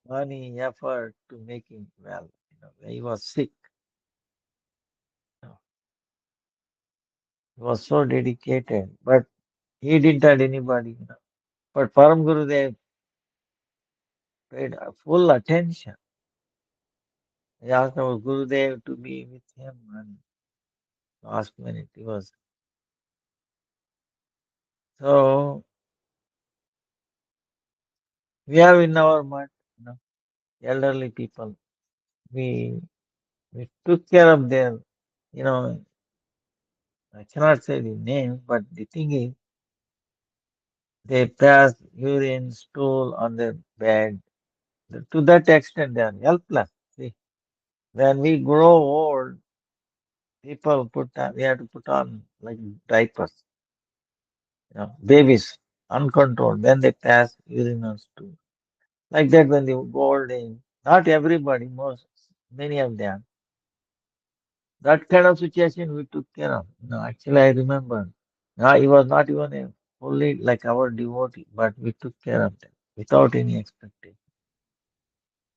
money, effort to make him well. You know, when he was sick, you know, he was so dedicated, but he didn't have anybody. You know. But Param Gurudev paid full attention. He asked our Gurudev to be with him, and last minute he was. So we have in our mind, you know, elderly people. we we took care of their, you know, I cannot say the name, but the thing is, they pass urine, stool on their bed. To that extent, they are helpless. See, when we grow old, people we have to put on like diapers, babies, uncontrolled. Then they pass urine and stool. Like that, when they go old age, not everybody, many of them, that kind of situation we took care of. Actually, I remember. He was not even a fully like our devotee, but we took care of them without any expectation.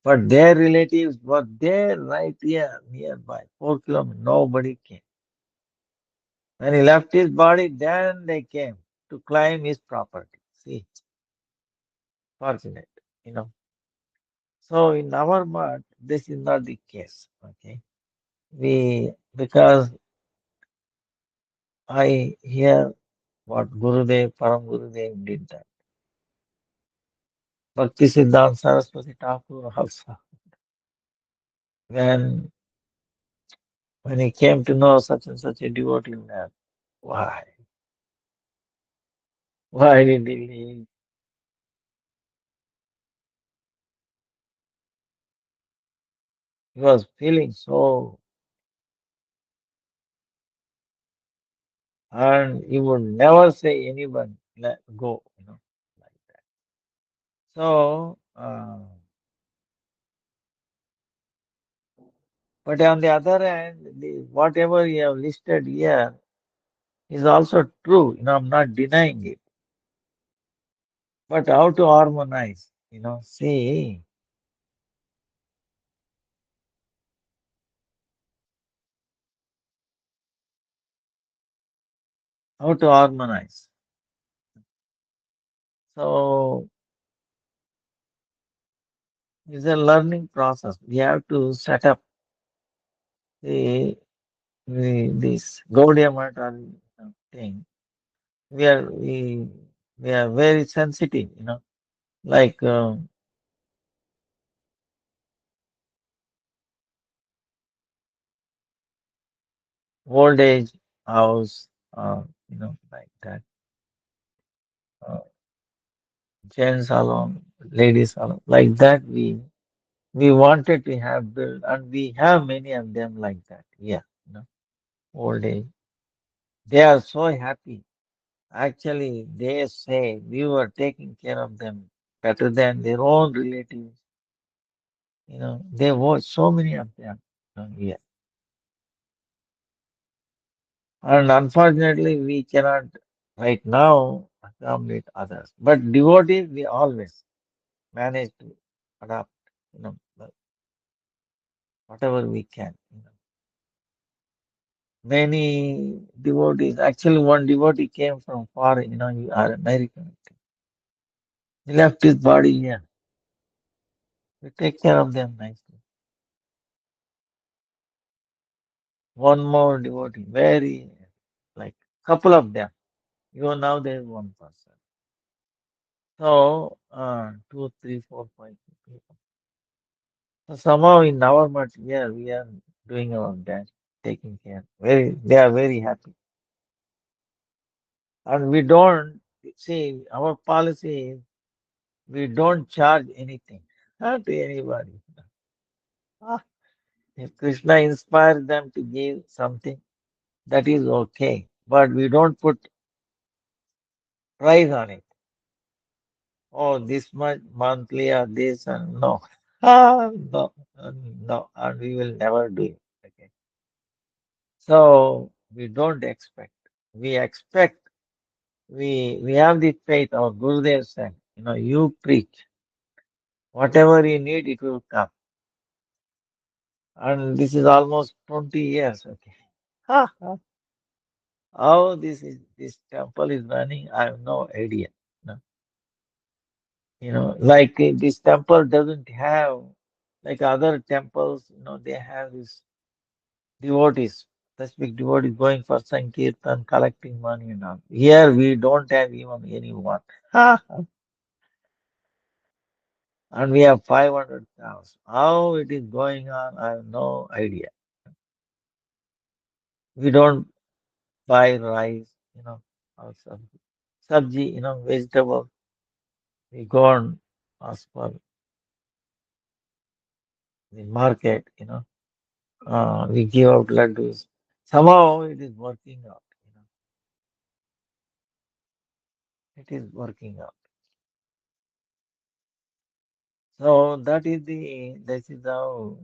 But their relatives were there right here nearby, 4 kilometers. Nobody came. When he left his body, then they came to claim his property. See, fortunate, you know. So in our mart, this is not the case. Okay, because I hear what Gurudev, Param Gurudev did that. Bhakti Siddhanta Saraswati Thakur also, when when he came to know such and such a devotee man, why? Why did he leave? He was feeling so, and he would never say anyone let go, like that. So, but on the other hand, whatever you have listed here is also true. I'm not denying it. But how to harmonize? See how to harmonize. So it's a learning process. We have to set up the, this Gaudiya Mata thing. We are very sensitive. Like old age house, like that. Uh, Gents salon, ladies salon, like that. We wanted to have built, and we have many of them like that. Yeah, old age. They are so happy. Actually, they say we were taking care of them better than their own relatives. They watch so many of them. Yeah. And unfortunately, we cannot right now accommodate others. But devotees, we always manage to adapt, whatever we can. Many devotees, actually, one devotee came from far, you are American. He left his body here. We take care of them nicely. One more devotee, very like couple of them. Now there is one person. So, two, three, four, five people. So somehow in our much, yeah, we are doing our best, taking care. They are very happy. And we don't, see, our policy is we don't charge anything, not to anybody. Ah, if Krishna inspires them to give something, that is okay. But we don't put price on it. Oh, this much monthly or this, and no. No, no, and we will never do it. Okay. So we don't expect. We expect. We have the faith. Our Gurudev said, you preach. Whatever you need, it will come. And this is almost 20 years. Okay. How this temple is running, I have no idea. No. Like this temple doesn't have like other temples, they have this devotees, specific devotees going for Sankirtan, collecting money and all. Here we don't have even anyone. and we have 500 cows. How it is going on, I have no idea. We don't buy rice, or sabji, vegetable. We go and ask for the market, we give out laddus. Somehow it is working out, it is working out. So this is how,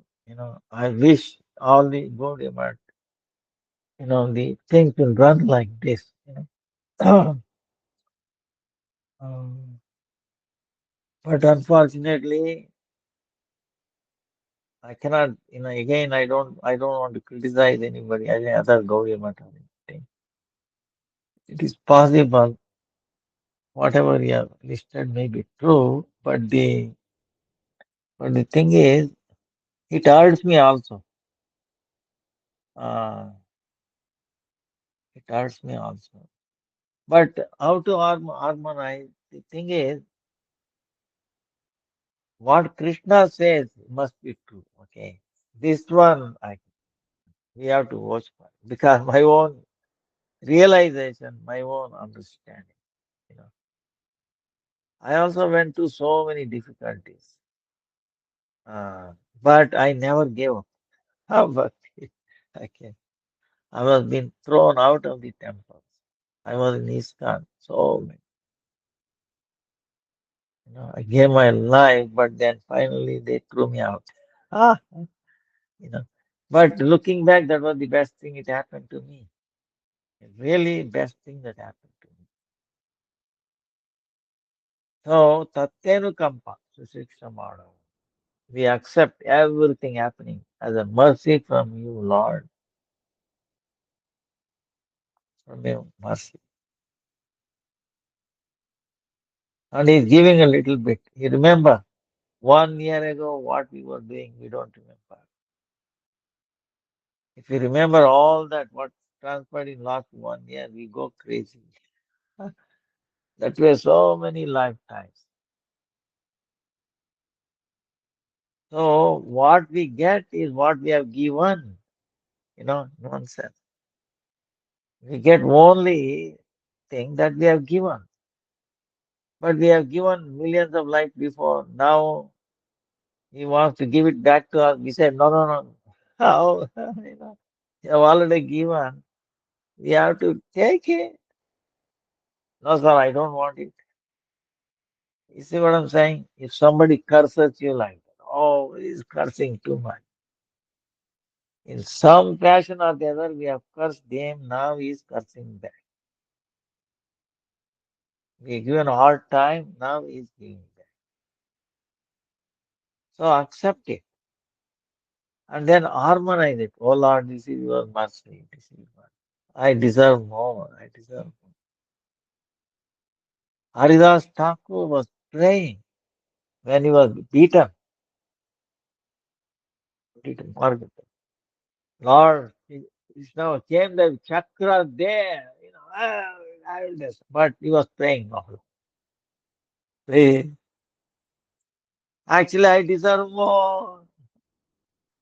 I wish all the Gaudiya, the things will run like this. Um, but unfortunately, I cannot, again, I don't want to criticize anybody, any other Gaudiya Math or anything. It is possible, whatever you have listed may be true, but the thing is, it hurts me also. Uh, it hurts me also. But how to harmonize? The thing is, what Krishna says must be true. Okay, this one we have to watch for because my own realization, my own understanding. You know, I also went through so many difficulties, uh, but I never gave up. How about it? Okay, I was being thrown out of the temples. I was in ISKCON, so many. I gave my life, but then finally they threw me out. Ah, you know. But looking back, that was the best thing it happened to me. Really best thing that happened to me. So, Tattenu Kampa, Susiksha Madhav. We accept everything happening as a mercy from you, Lord, from your mercy. And He's giving a little bit. You remember 1 year ago what we were doing, we don't remember. If you remember all that, what transpired in last 1 year, we go crazy. That were so many lifetimes. So what we get is what we have given, nonsense. We get only thing that we have given. But we have given millions of life before. Now he wants to give it back to us. We said, no, no, no. How? You have already given. We have to take it. No, sir, I don't want it. You see what I'm saying? If somebody curses you like that, oh, he's cursing too much. In some fashion or the other, we have cursed him. Now he is cursing back. We give a hard time. Now he is giving back. So accept it and then harmonize it. Oh Lord, this is your mercy. This is your I deserve more. I deserve more. Haridas Thakur was praying when he was beaten, martyred. Lord, Krishna came the chakra there. I will just, but he was praying. Lord, please. Actually, I deserve more.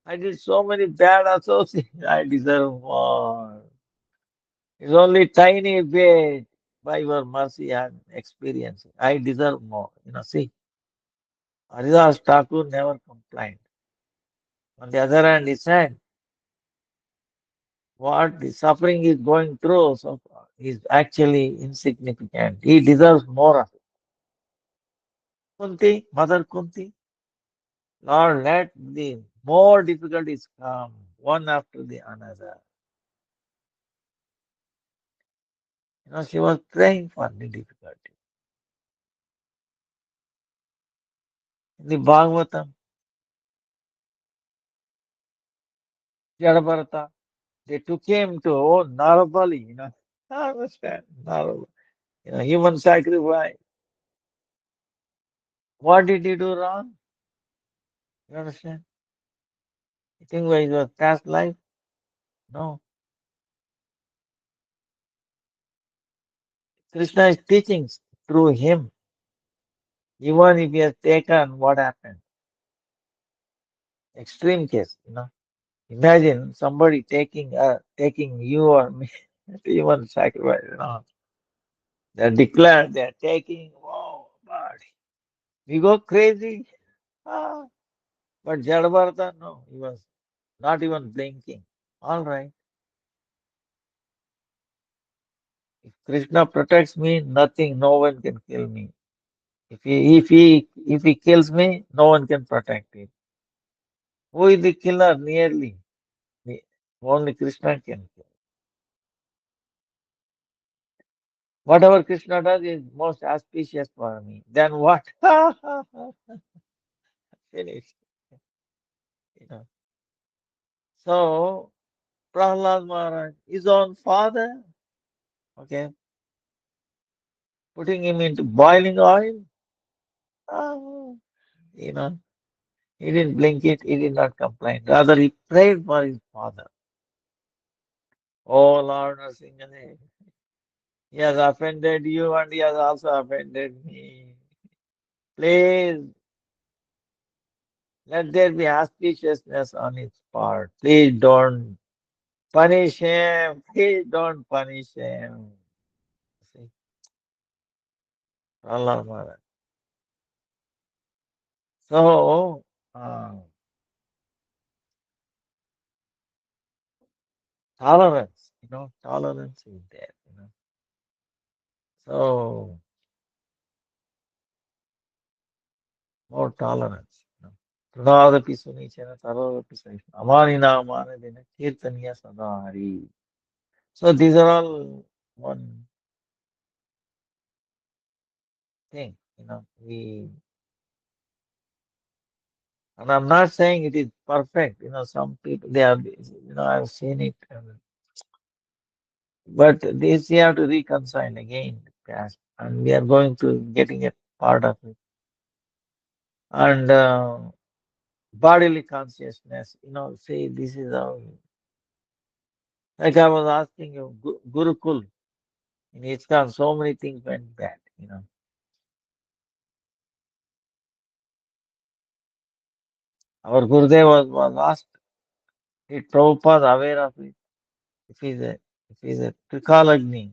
I did so many bad associations. I deserve more. It's only tiny bit by your mercy and experience. I deserve more. See, Haridas Thakur never complained. On the other hand, he said, what the suffering is going through so far is actually insignificant. He deserves more of it. Kunti, Mother Kunti, Lord, let the more difficulties come one after the another. She was praying for the difficulty. In the Bhagavatam, Jadabharata, they took him to Narabali, I understand, Narabali, human sacrifice. What did he do wrong? You understand? You think it was past life? No. Krishna is teaching through him. Even if he has taken, what happened? Extreme case. Imagine somebody taking you or me, even sacrifice. They're declared they're taking, wow, but we go crazy. Ah, but Jadabharata, no, he was not even blinking. All right. If Krishna protects me, nothing, no one can kill me. If he kills me, no one can protect it. Who is the killer? Nearly. Me- Only Krishna can kill. Whatever Krishna does is most auspicious for me. Then what? Finish. You know. So Prahlad Maharaj, his own father, okay, putting him into boiling oil. Ah, you know, he didn't blink it, he did not complain. Rather, he prayed for his father. Oh Lord Narasimha, he has offended you and he has also offended me. Please let there be auspiciousness on his part. Please don't punish him. Please don't punish him. See, Allah Maharaj. So, tolerance is there. So, more tolerance. Trinadapi sunichana tarodapi saishna. Amanina amanadina kirtaniya sadahari. So these are all one thing. And I'm not saying it is perfect. Some people they I've seen it, but this you have to reconcile again with past, and we are going to getting a part of it. And bodily consciousness, say this is how. Like I was asking you, Gurukul in ISKCON, so many things went bad. Our Gurudev was asked, is Prabhupada aware of it? If he's a if he's a Trikalagni,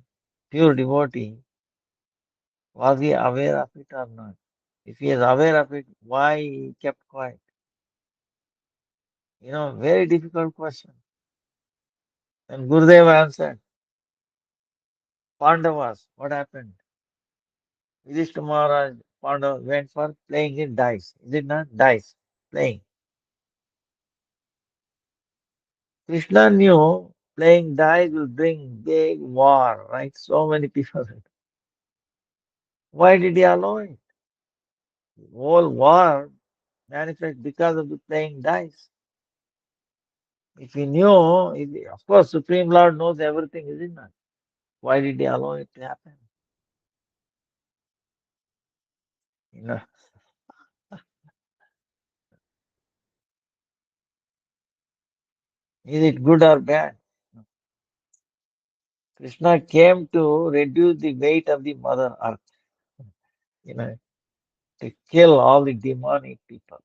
pure devotee, was he aware of it or not? If he is aware of it, why he kept quiet? Very difficult question. And Gurudev answered, Pandavas, what happened? Yudhishthira Maharaj, Pandava went for playing in dice. Is it not? Dice, playing. Krishna knew playing dice will bring big war, right? So many people. Why did he allow it? The whole war manifest because of the playing dice. If he knew, of course, Supreme Lord knows everything, is it not? Why did he allow it to happen? You know, is it good or bad? Krishna came to reduce the weight of the Mother Earth, you know, to kill all the demonic people.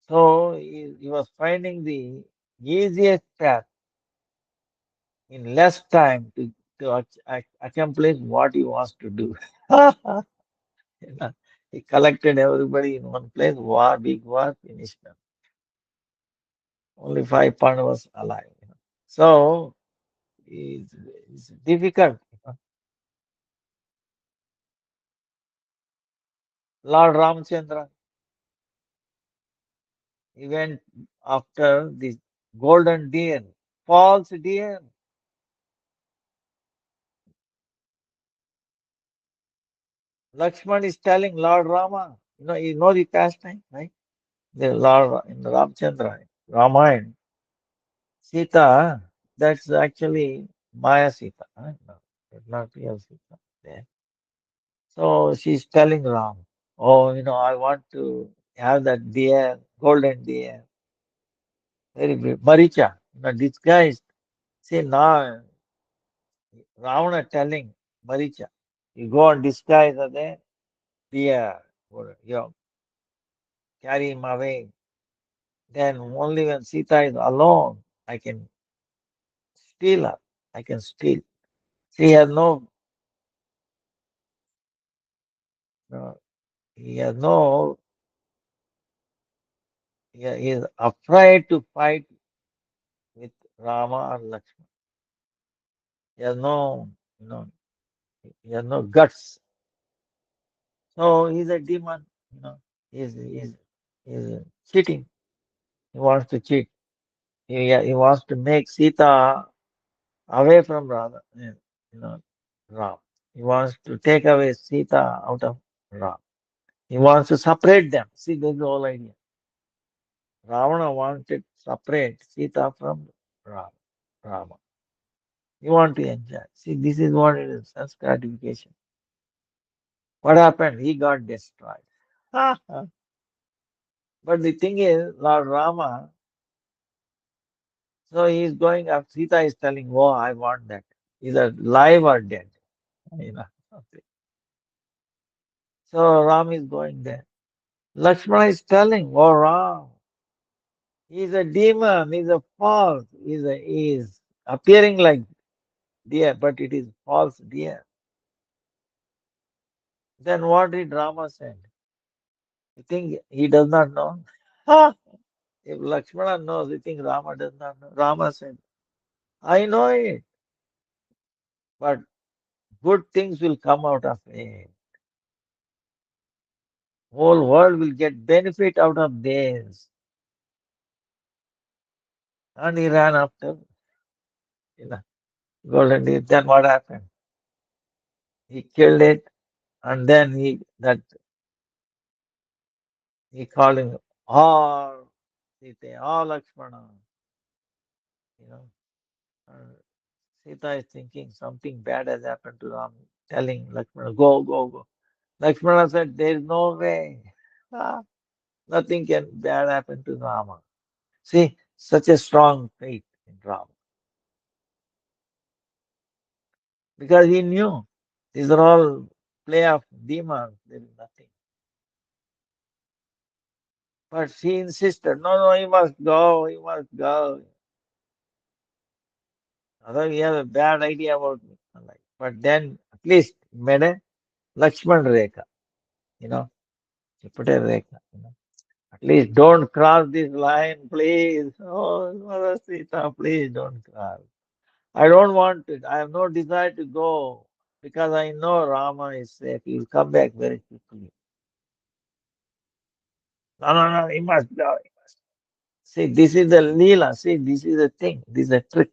So he was finding the easiest path in less time to accomplish what he wants to do. You know, he collected everybody in one place, war, big war, finished them. Only five Pandavas alive. So it's, it's difficult. Lord Ramchandra, he went after the golden deer, false deer. Lakshman is telling Lord Rama, you know the pastime, right? The Lord in the Ramchandra, Ramayana, Sita, that's actually Maya Sita. Right? No, it's not real Sita there. So she's telling Ram, oh, I want to have that deer, golden deer, very big. Maricha, disguised. See now, Ravana telling. Maricha. You go and disguise as a deer, or carry him away. Then only when Sita is alone, I can steal her. I can steal. She has no he has no, he is afraid to fight with Rama or Lakshmana. He has you know, he has no guts. So he's a demon, you know. He's cheating. He wants to cheat. He wants to make Sita away from Radha, you know, Ram. He wants to take away Sita out of Ram. He wants to separate them. See, this is the whole idea. Ravana wanted to separate Sita from Ram, Rama. He want to enjoy. See, this is what it is, sense gratification. What happened? He got destroyed. But the thing is, Lord Rama, so he is going up. Sita is telling, "Oh, I want that. Either live or dead." You know. Okay. So Ram is going there. Lakshmana is telling, "Oh Ram, he's a demon. He's a false. He is appearing like deer, but it is false deer." Then what did Rama say? You think he does not know? Ha! If Lakshmana knows, you think Rama does not know? Rama said, "I know it, but good things will come out of it. Whole world will get benefit out of this." And he ran after, you know, golden deer. Then what happened? He killed it, and then he called him, "Oh, Sita, oh Lakshmana," you know. And Sita is thinking something bad has happened to Ram, telling Lakshmana, "Go, go, go." Lakshmana said, "There is no way. Ah, nothing can bad happen to Rama." See, such a strong faith in Rama. Because he knew these are all play of demons, there is nothing. But she insisted, "No, no, he must go, he must go." Although he has a bad idea about me. Like, but then at least he made a Lakshman Rekha, you know, he put a Rekha, you know. At least don't cross this line, please. Oh, Mother Sita, please don't cross. I don't want it. I have no desire to go because I know Rama is safe. He will come back very quickly. No, no, no, he must go. He must. See, this is the Leela. See, this is the thing. This is a trick.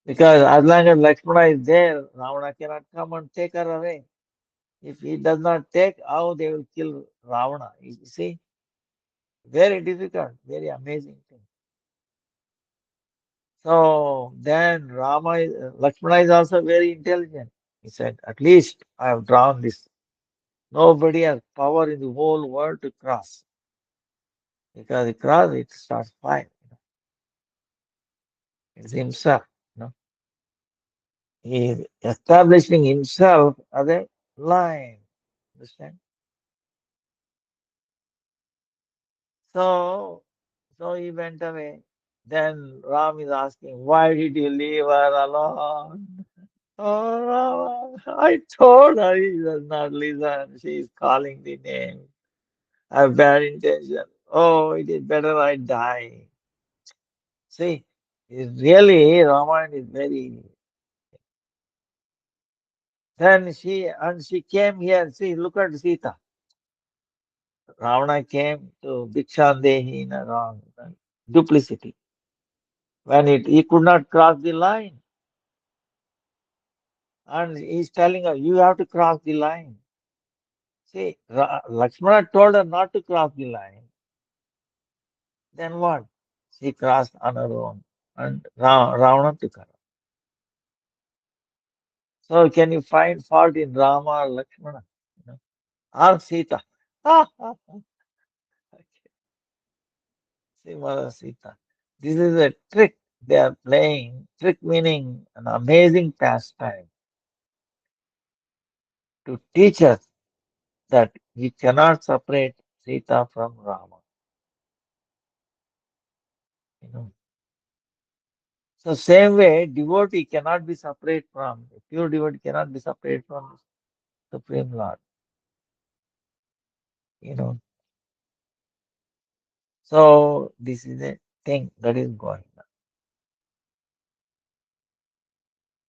Because as long as Lakshmana is there, Ravana cannot come and take her away. If he does not take, how they will kill Ravana? You see, very difficult, very amazing thing. So then Lakshmana is also very intelligent. He said, "At least I have drawn this. Nobody has power in the whole world to cross. Because he cross, it starts fire. It's himself. You know. He is establishing himself as a line. Understand? So, so he went away. Then Ram is asking, "Why did you leave her alone?" "Oh, Rama, I told her." He does not listen. She is calling the name. I have bad intention. "Oh, it is better I die." See, it's really Ramayana is very. Then she came here. See, look at Sita. Ravana came to Bhikshandehi in a wrong duplicity. When he could not cross the line, and he's telling her, "You have to cross the line." See, Lakshmana told her not to cross the line. Then what? She crossed on her own, and Ravana took her. So can you find fault in Rama or Lakshmana? You know, or Sita? See, Mother Sita. This is a trick they are playing. Trick meaning an amazing pastime. to teach us that we cannot separate Sita from Rama. You know. So same way, devotee cannot be separate from pure devotee cannot be separate from Supreme Lord. You know. So this is a thing that is going on.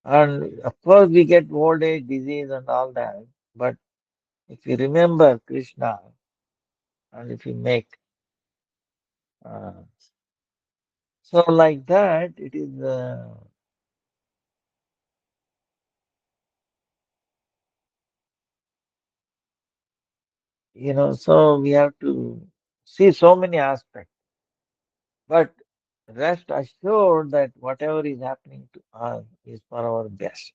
And of course we get old age disease and all that. But if you remember Krishna and if you make uh, so like that, it is so we have to see so many aspects. But rest assured that whatever is happening to us is for our best,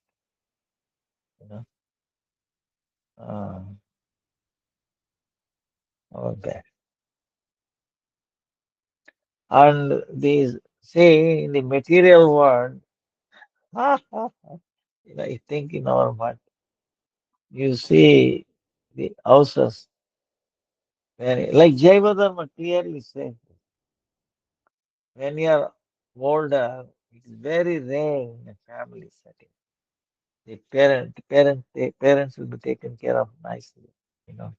you know, uh, our best. And these say in the material world, you think in our mind, you see the houses, like Jaiva Dharma clearly says, when you are older, it is very rare in a family setting. The parents will be taken care of nicely, you know.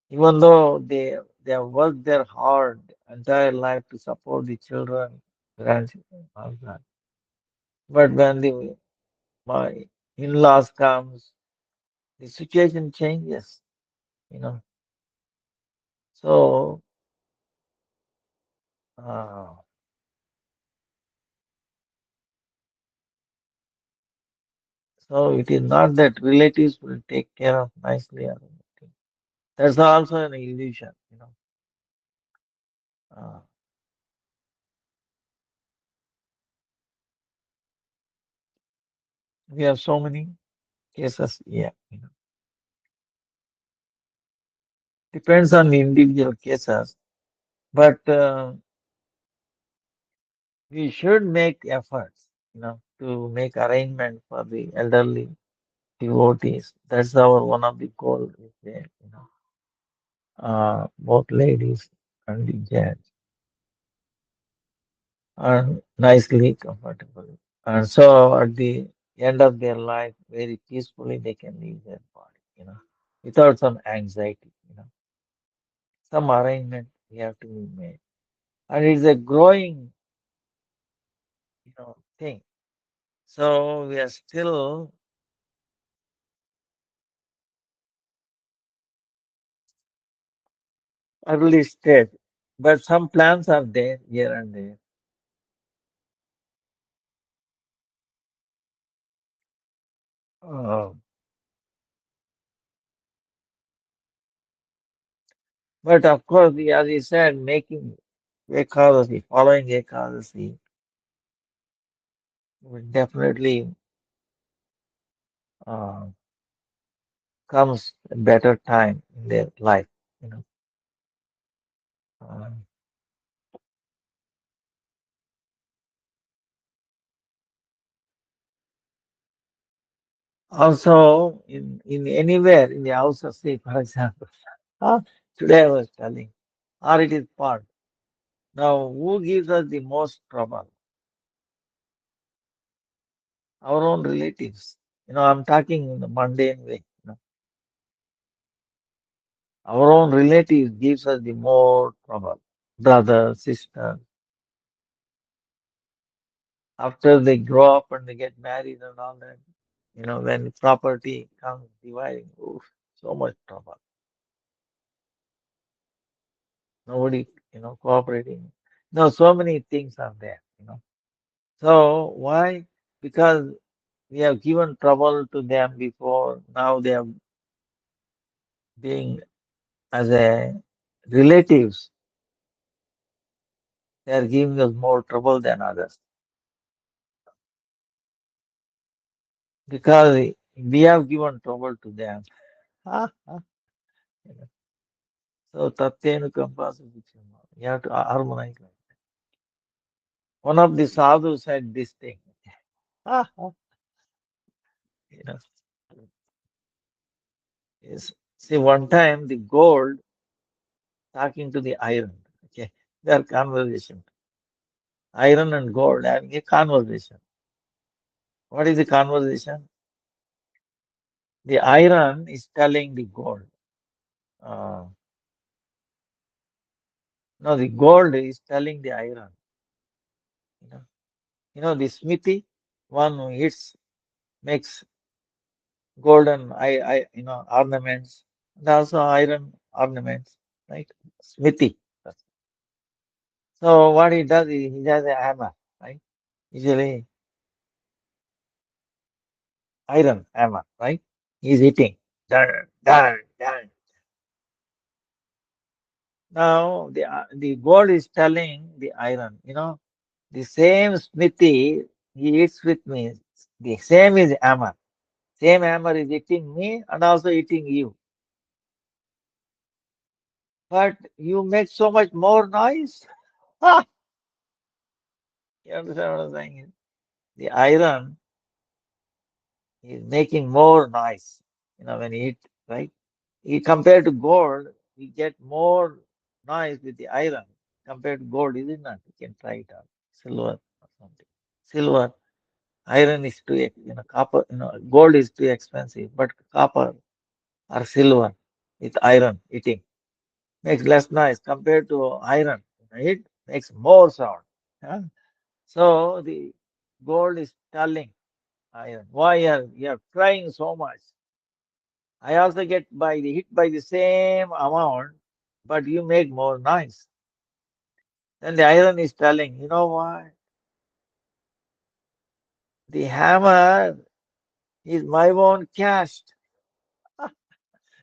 Even though they have worked their hard entire life to support the children, grandchildren, all that. But when the my in-laws comes, the situation changes, you know. So uh, so it is not that relatives will take care of nicely or anything. That's also an illusion, you know. Uh, we have so many cases, yeah. Depends on the individual cases, but we should make efforts, to make arrangement for the elderly devotees. That's our one of the goal is there, both ladies and the gents are nicely comfortable. And so at the end of their life, very peacefully they can leave their body, without some anxiety, some arrangement we have to be made. And it's a growing, thing. So we are still early stage, but some plans are there here and there. Uh, but of course, as you said, making Ekadasi, following Ekadasi will definitely uh, comes a better time in their life. You know. Uh, Also, in anywhere in the house of say, for example, uh, today I was telling, or it is part. Now, who gives us the most trouble? Our own relatives. I'm talking in the mundane way. Our own relatives gives us the more trouble. Brother, sister, after they grow up and they get married and all that, when property comes dividing, oof, so much trouble. Nobody, cooperating. No, so many things are there. So why? Because we have given trouble to them before. Now they are being as a relatives, they are giving us more trouble than others. Because we have given trouble to them. So Tatyenu Kampasu Vichama. You have to harmonize. One of the sadhus said this thing. you know. Is see one time the gold talking to the iron. Okay, their conversation. Iron and gold having a conversation. What is the conversation? The iron is telling the gold. Uh, no, the gold is telling the iron. You know, the smithy, one who hits makes golden ornaments and also iron ornaments, right? Smithy. So what he does is he has a hammer, right? Usually iron hammer, right? He's hitting. Dun, dun, dun. Now the gold is telling the iron, the same smithy he hits with me. The same is hammer. Same hammer is hitting me and also hitting you. But you make so much more noise. Ha! You understand what I'm saying? The iron is making more noise, when you hit, right? Compared to gold, we get more noise with the iron compared to gold, is it not? You can try it out. Silver or something. Silver, iron is too, copper, gold is too expensive, but copper or silver with iron hitting makes less noise compared to iron. It makes more sound. Huh? So the gold is telling iron, why you're crying so much? I also get hit by the same amount, but you make more noise. Then the iron is telling, you know what? The hammer is my own caste.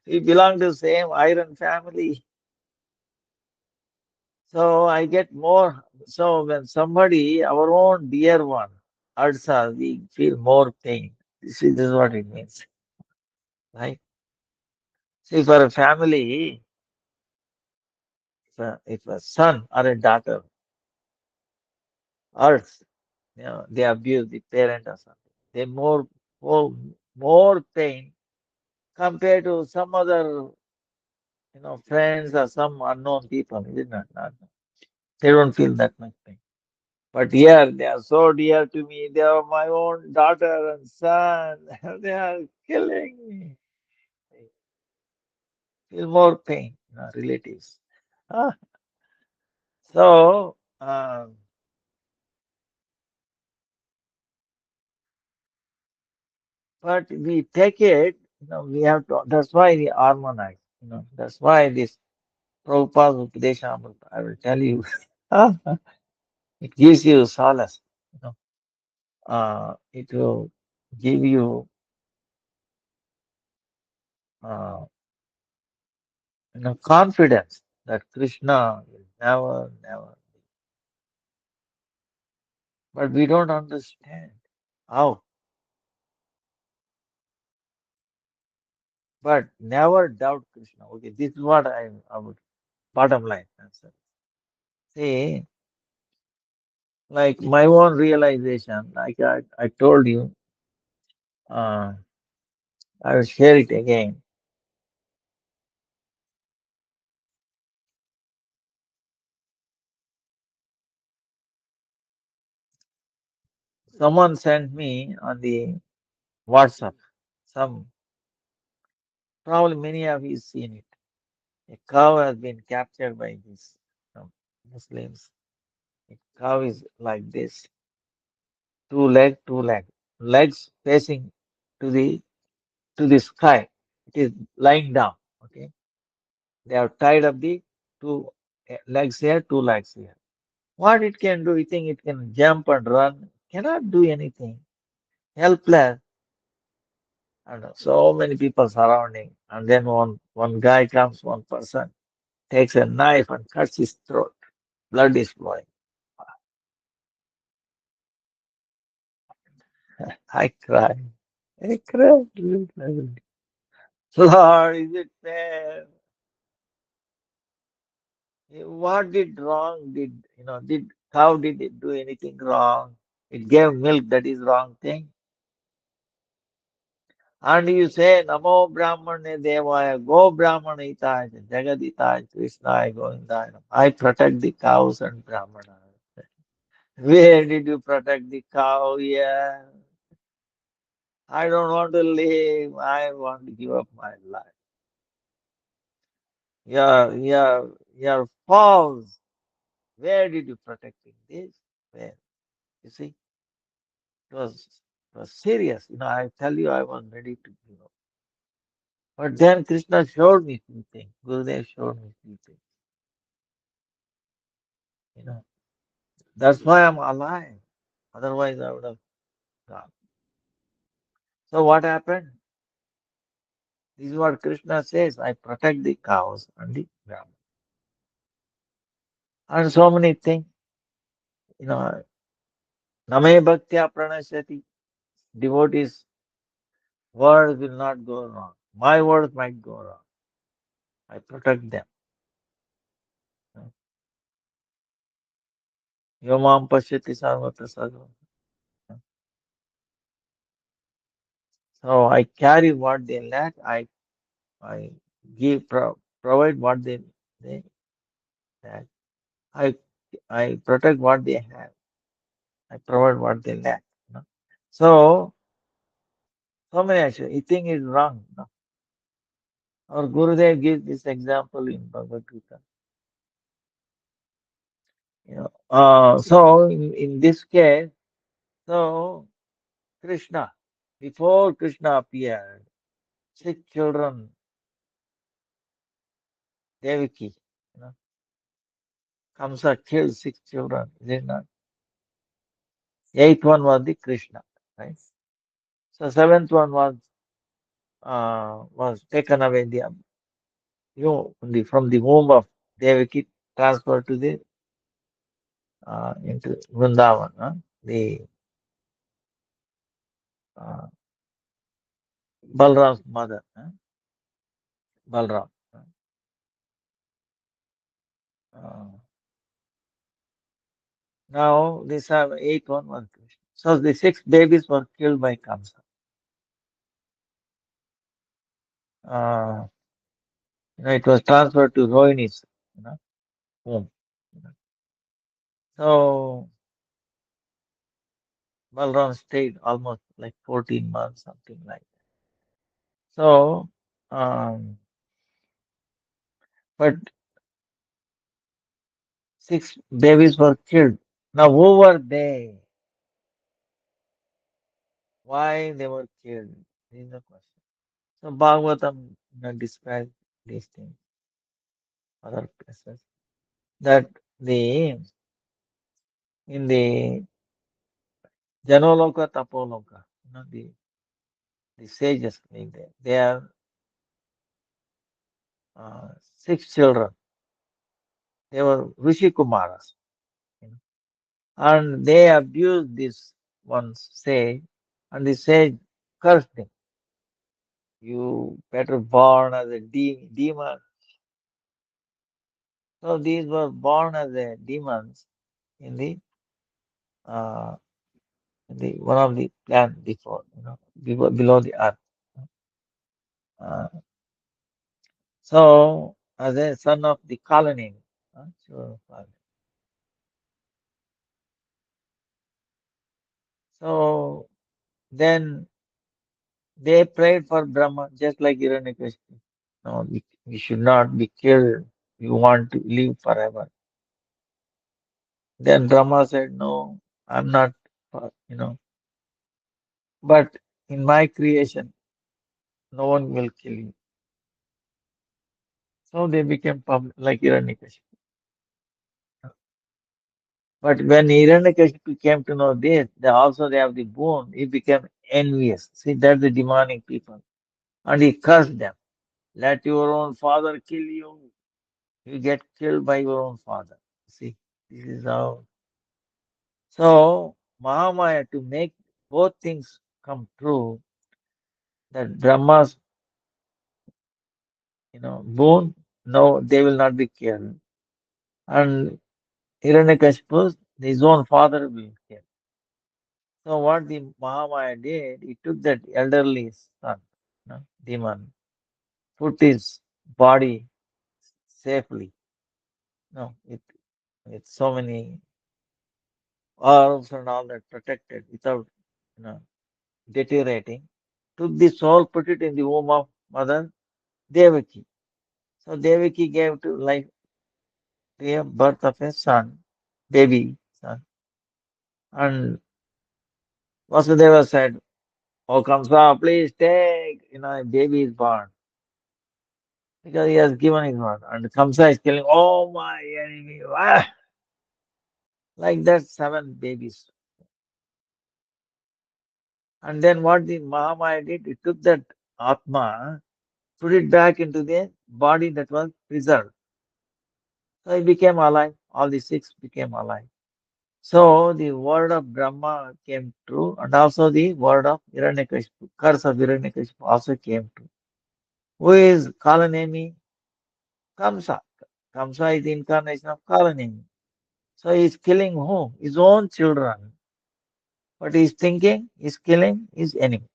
We belong to the same iron family. So I get more. So when somebody, our own dear one, hurts us, we feel more pain. This is what it means, right? See, for a family, if a son or a daughter hurts, they abuse the parent or something, they more, more pain compared to some other, friends or some unknown people. Is it not? They don't feel that much pain. But here they are so dear to me. They are my own daughter and son. They are killing me. They feel more pain, relatives. Ah, so, but we take it, we have to, that's why we harmonize, that's why this Prabhupada's Upadeshamrita, I will tell you, it gives you solace, it will give you, uh, confidence that Krishna will never, never, but we don't understand how, but never doubt Krishna. Okay, this is what I would, bottom line answer. See, like my own realization, like I told you, uh, I will share it again. Someone sent me on the WhatsApp, some, probably many of you seen it. A cow has been captured by these Muslims. A cow is like this, two leg, legs facing to the sky. It is lying down. Okay, they have tied up the two legs here, two legs here. What it can do? You think it can jump and run? Cannot do anything. Helpless. And so many people surrounding. And then one guy comes, one person takes a knife and cuts his throat. Blood is flowing. I cry. I cry. Lord, is it fair? What did wrong? Did cow did it do anything wrong? It gave milk, that is wrong thing. And you say, Namo Brahmane Devaya, Go Brahmana Hitaya, Jagaditaya, Krishnaya, Govindaya. I protect the cows and Brahmanas. Where did you protect the cow? Yeah. I don't want to live. I want to give up my life. You're false. Where did you protect this? Where? You see, it was serious. I tell you, I was ready to give up. But then Krishna showed me few things. Gurudev showed me few things. You know, that's why I'm alive. Otherwise, I would have gone. So what happened? This is what Krishna says. I protect the cows and the Brahman. And so many things. You know, Name Bhaktya Pranashati. Devotees' words will not go wrong. My words might go wrong. I protect them. Yomam Pashyati Sarvatra Sarvam. So I carry what they lack. I provide what they lack. I I protect what they have. I provide what they lack. You know. So so many actions. You think is wrong. No? Our Gurudev gives this example in Bhagavad Gita. So in this case, so Krishna, before Krishna appeared, 6 children, Devaki, you know, Kamsa killed 6 children, is it not? Eighth one was the Krishna, right? So seventh one was taken away from the womb of Devaki, transferred to the into Vrindavan, the uh, Balram's mother, Balram. Uh, Now this have eighth one was Krishna. So the 6 babies were killed by Kamsa. Uh, it was transferred to Rohini's, womb. you know. So Balram stayed almost like 14 months, something like that. So, but 6 babies were killed. Now, who were they? Why they were killed? This is the question. So Bhagavatam describes these things, other places, that the in the Janoloka Tapoloka, the sages live there. They are 6 children. They were Rishi Kumaras. you know, and they abused this one sage, and the sage cursed him. You better born as a demon. So these were born as a demons in uh, the one of the plant before, below the earth. Uh, so as a son of the colony. Sure, so then they prayed for Brahma, just like Hiranyakashipu. No, we should not be killed. We want to live forever. Then Brahma said, no, I'm not, but in my creation, no one will kill you. So they became like Hiranyakashipu. But when Hiranyakashipu came to know this, they have the boon, he became envious. See, that's the demonic people. And he cursed them. Let your own father kill you. You get killed by your own father. See, this is how. So, Mahamaya, to make both things come true, that Brahma's, boon, no, they will not be killed. And Hiranyakashipu's, his own father will be killed. So, what the Mahamaya did, he took that elderly son. demon, put his body safely, with so many herbs and all that protected without you know, deteriorating. Took the soul, put it in the womb of Mother Devaki. So Devaki gave to life, gave birth of a son, baby son. And Vasudeva said, "Oh, Kamsa, please take, a baby is born." Because he has given his word. And Kamsa is killing, "Oh, my enemy." Ah! Like that, seven babies. And then what the Mahamaya did, it took that Atma, put it back into the body that was preserved. So it became alive. All the six became alive. So the word of Brahma came true, and also the word of Hiranyakashipu, curse of Hiranyakashipu also came true. Who is Kalanemi? Kamsa. Kamsa is the incarnation of Kalanemi. So he is killing who? His own children. But he is thinking, he is killing his enemy.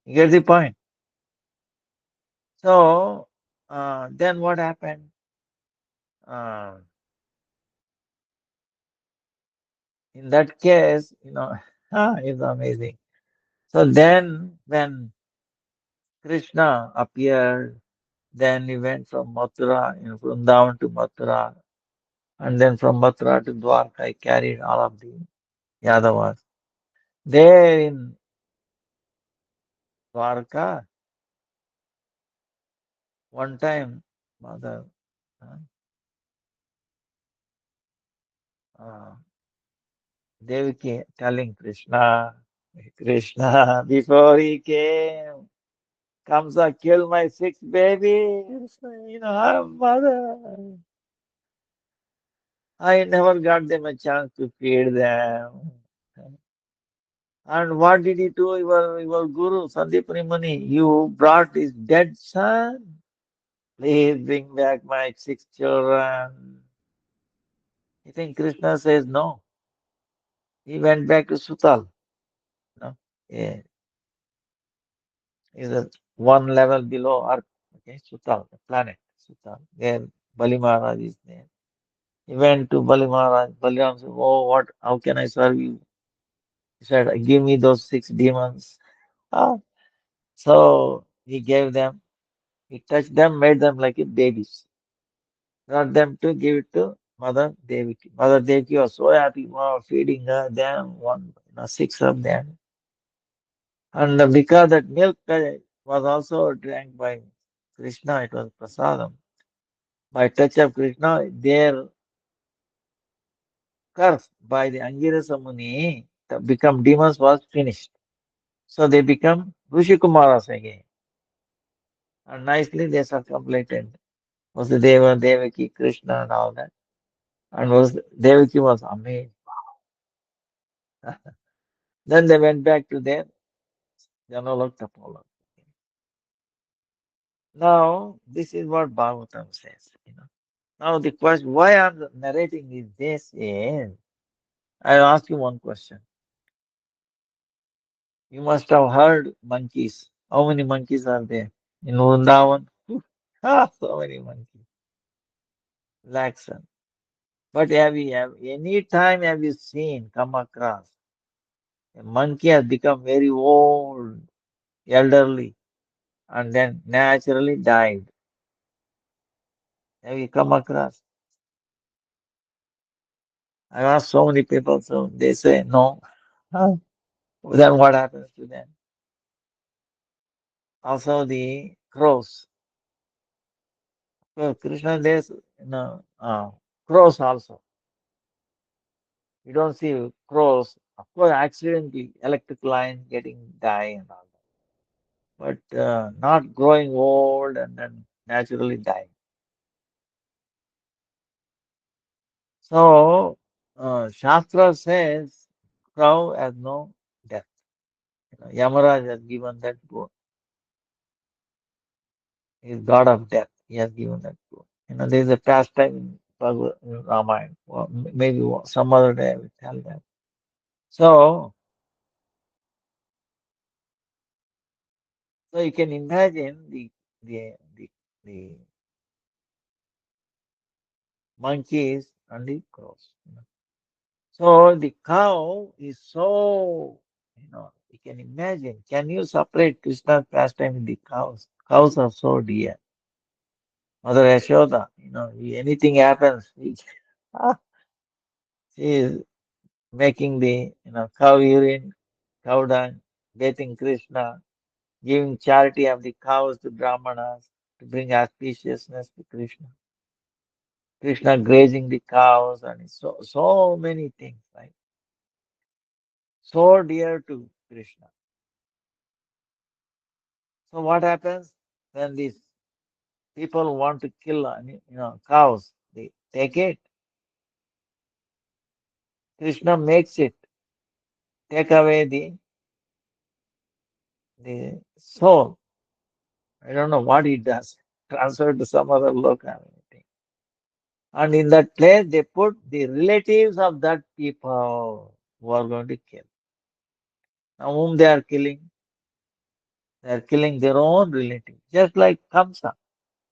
You get the point? So then what happened? Uh, in that case, it's amazing. So then when Krishna appeared, then he went from Mathura, Vrindavan to Mathura, and then from Mathura to Dwarka, he carried all of the Yadavas. There in Dwarka, one time, Mother uh, uh, Devaki telling Krishna, Krishna, before he came, Kamsa killed my six babies. Mother, I never got them a chance to feed them. And what did he do? Your Guru, Sandipani Muni, you brought his dead son. Please bring back my six children. You think Krishna says no? He went back to Sutal. No? Yeah, is a one level below Earth. Okay, Sutal, the planet Sutal. There, Bali Maharaj is there. He went to Bali Maharaj. Baliram said, "Oh, what? How can I serve you?" He said, "Give me those six demons." Ah, so he gave them. He touched them, made them like a babies. Brought them to give it to Mother Devaki. Mother Devaki was so happy, wow, feeding her, them, six of them. And because that milk was also drank by Krishna, it was prasadam. By touch of Krishna, their curse by the Angirasa Muni to become demons was finished. So they become Rishikumaras again. And nicely they circumambulated. Vasudeva, Devaki, Krishna and all that. And Devaki was amazed. Then they went back to their Janalok. Now, this is what Bhagavatam says. Now, the question why I'm narrating this is I'll ask you one question. You must have heard monkeys. How many monkeys are there in Vrindavan? So many monkeys. Lakhs. But any time have you seen, come across, a monkey has become very old, elderly, and then naturally died? Have you come across? I asked so many people, so they say no. Huh? Then what happens to them? Also the crows. So Krishna there's crows also. You don't see crows, of course, accidentally electric line getting die and all that, but not growing old and then naturally dying. So Shastra says crow has no death. Yamaraj has given that boon. He is god of death. He has given that boon. There is a pastime in Ramayana. Well, maybe some other day I will tell that. So, So you can imagine the the monkeys and the crows. So the cow is so, you can imagine. Can you separate Krishna's pastime with the cows? Cows are so dear. Mother Yashoda, anything happens, she is making the, cow urine, cow dung, bathing Krishna, giving charity of the cows to Brahmanas to bring auspiciousness to Krishna. Krishna grazing the cows and so many things, right? So dear to Krishna. So what happens when these people want to kill, cows? They take it. Krishna makes it take away the soul. I don't know what he does. Transfer to some other locality. And in that place, they put the relatives of that people who are going to kill. Now, whom they are killing? They are killing their own relatives. Just like Kamsa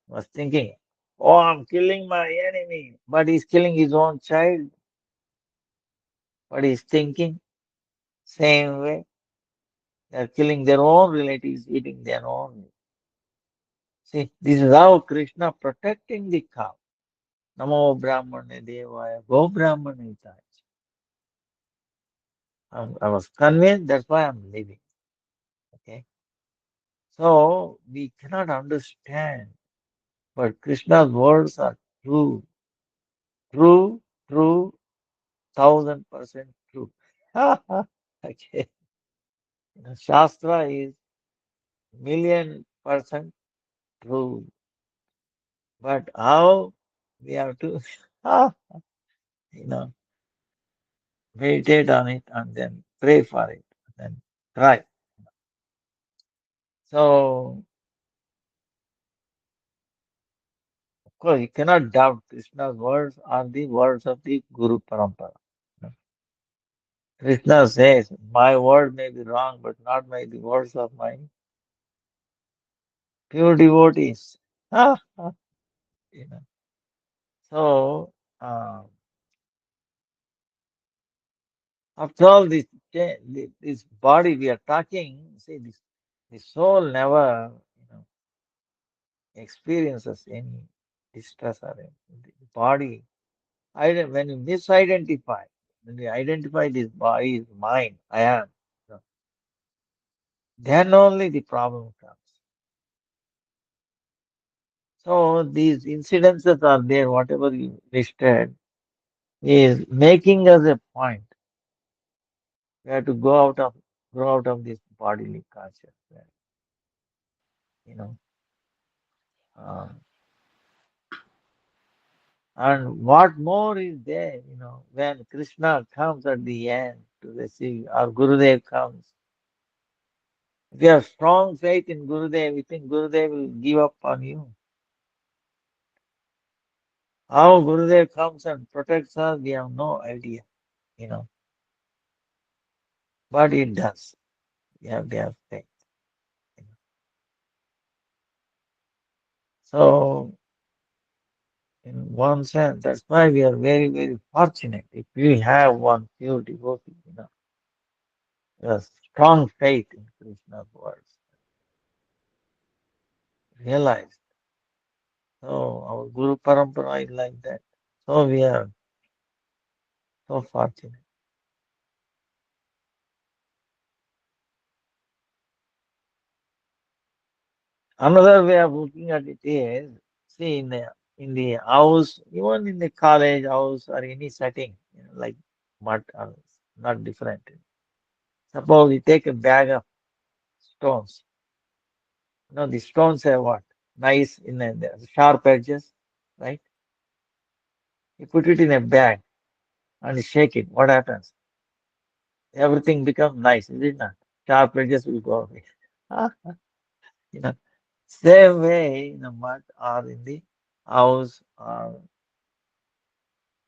was thinking, oh, I'm killing my enemy. But he's killing his own child. But he's thinking same way. They are killing their own relatives, eating their own. See, this is how Krishna protecting the cow. Namo Brahmane Devaya Go Brahmane Jai. I was convinced, that's why I'm leaving. Okay. So we cannot understand, but Krishna's words are true, true, true, 1,000% true. Okay. Shastra is million percent true. But how we have to, you know, meditate on it and then pray for it, and then try. So, of course, you cannot doubt Krishna's words are the words of the Guru Parampara. Krishna says, my word may be wrong, but not by the words of my pure devotees. You know. So, after all, this body we are talking, see, the soul never, experiences any distress or anything. The body, when you misidentify, when you identify this body is mine, I am, you know, then only the problem comes. So these incidences are there, whatever you listed, is making us a point. We have to grow out of this bodily consciousness. You know, uh, and what more is there? When Krishna comes at the end to receive, or Gurudev comes, if you have strong faith in Gurudev, you think Gurudev will give up on you. How Gurudev comes and protects us, we have no idea. You know, but it does. We have to have faith. You know. So, in one sense, that's why we are very, very fortunate. If we have one pure devotee, a strong faith in Krishna's words, realized. So, our Guru Parampara is like that. So, we are so fortunate. Another way of looking at it is, see, in the house, even in the college house or any setting, like mud, not different. Suppose you take a bag of stones. The stones have what? Nice in the sharp edges, right? You put it in a bag and shake it. What happens? Everything becomes nice, is it not? Sharp edges will go away. you know, Same way in the mud or in the house or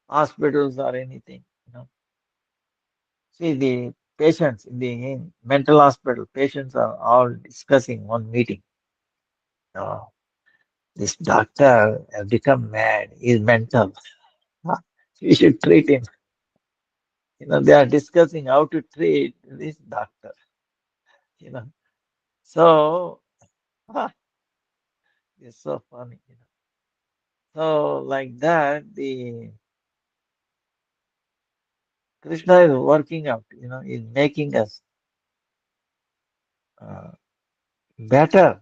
hospitals or anything. See, the patients in the mental hospital, patients are all discussing one meeting. Oh, this doctor has become mad. He's mental. Huh? We should treat him. They are discussing how to treat this doctor. You know, so it's so funny. So like that, the Krishna is working out. Is making us uh, better,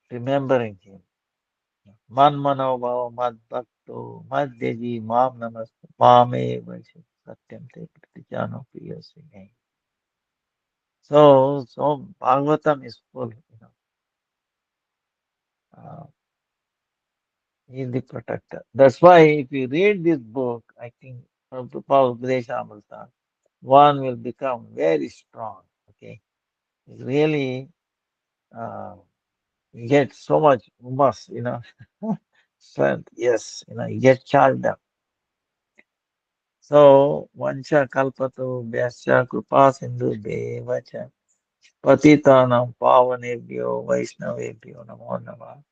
remembering him. Man mano bhava mad bhakto mad deji mam namaste mame vaishu satyam te pratijano priyasime. So Bhagavatam is full. Uh, he is the protector. That's why if you read this book, I think from Prabhupada Amrita, one will become very strong. Okay, it's really you get so much umas, strength. Yes, you get charged up. So, Vancha Kalpato Vyasya Kripa Sindhu Devacha Patitanam Pavanebhyo Vaishnavebhyo Namo Namah.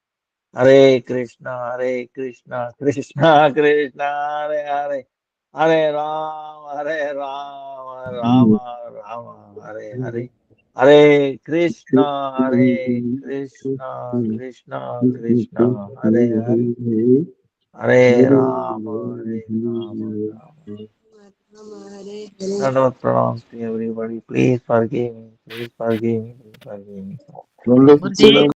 Hare Krishna, Hare Krishna, Krishna Krishna, Hare Hare, Hare Ram, Hare Ram, Rama Rama, Hare Hare, Hare Krishna, Hare Krishna, Krishna Krishna, Hare Hare, Hare Rama, Hare Rama, Rama. Hare Hare. Not pronounced to everybody. Please forgive me, please forgive me, please forgive me. Guruji,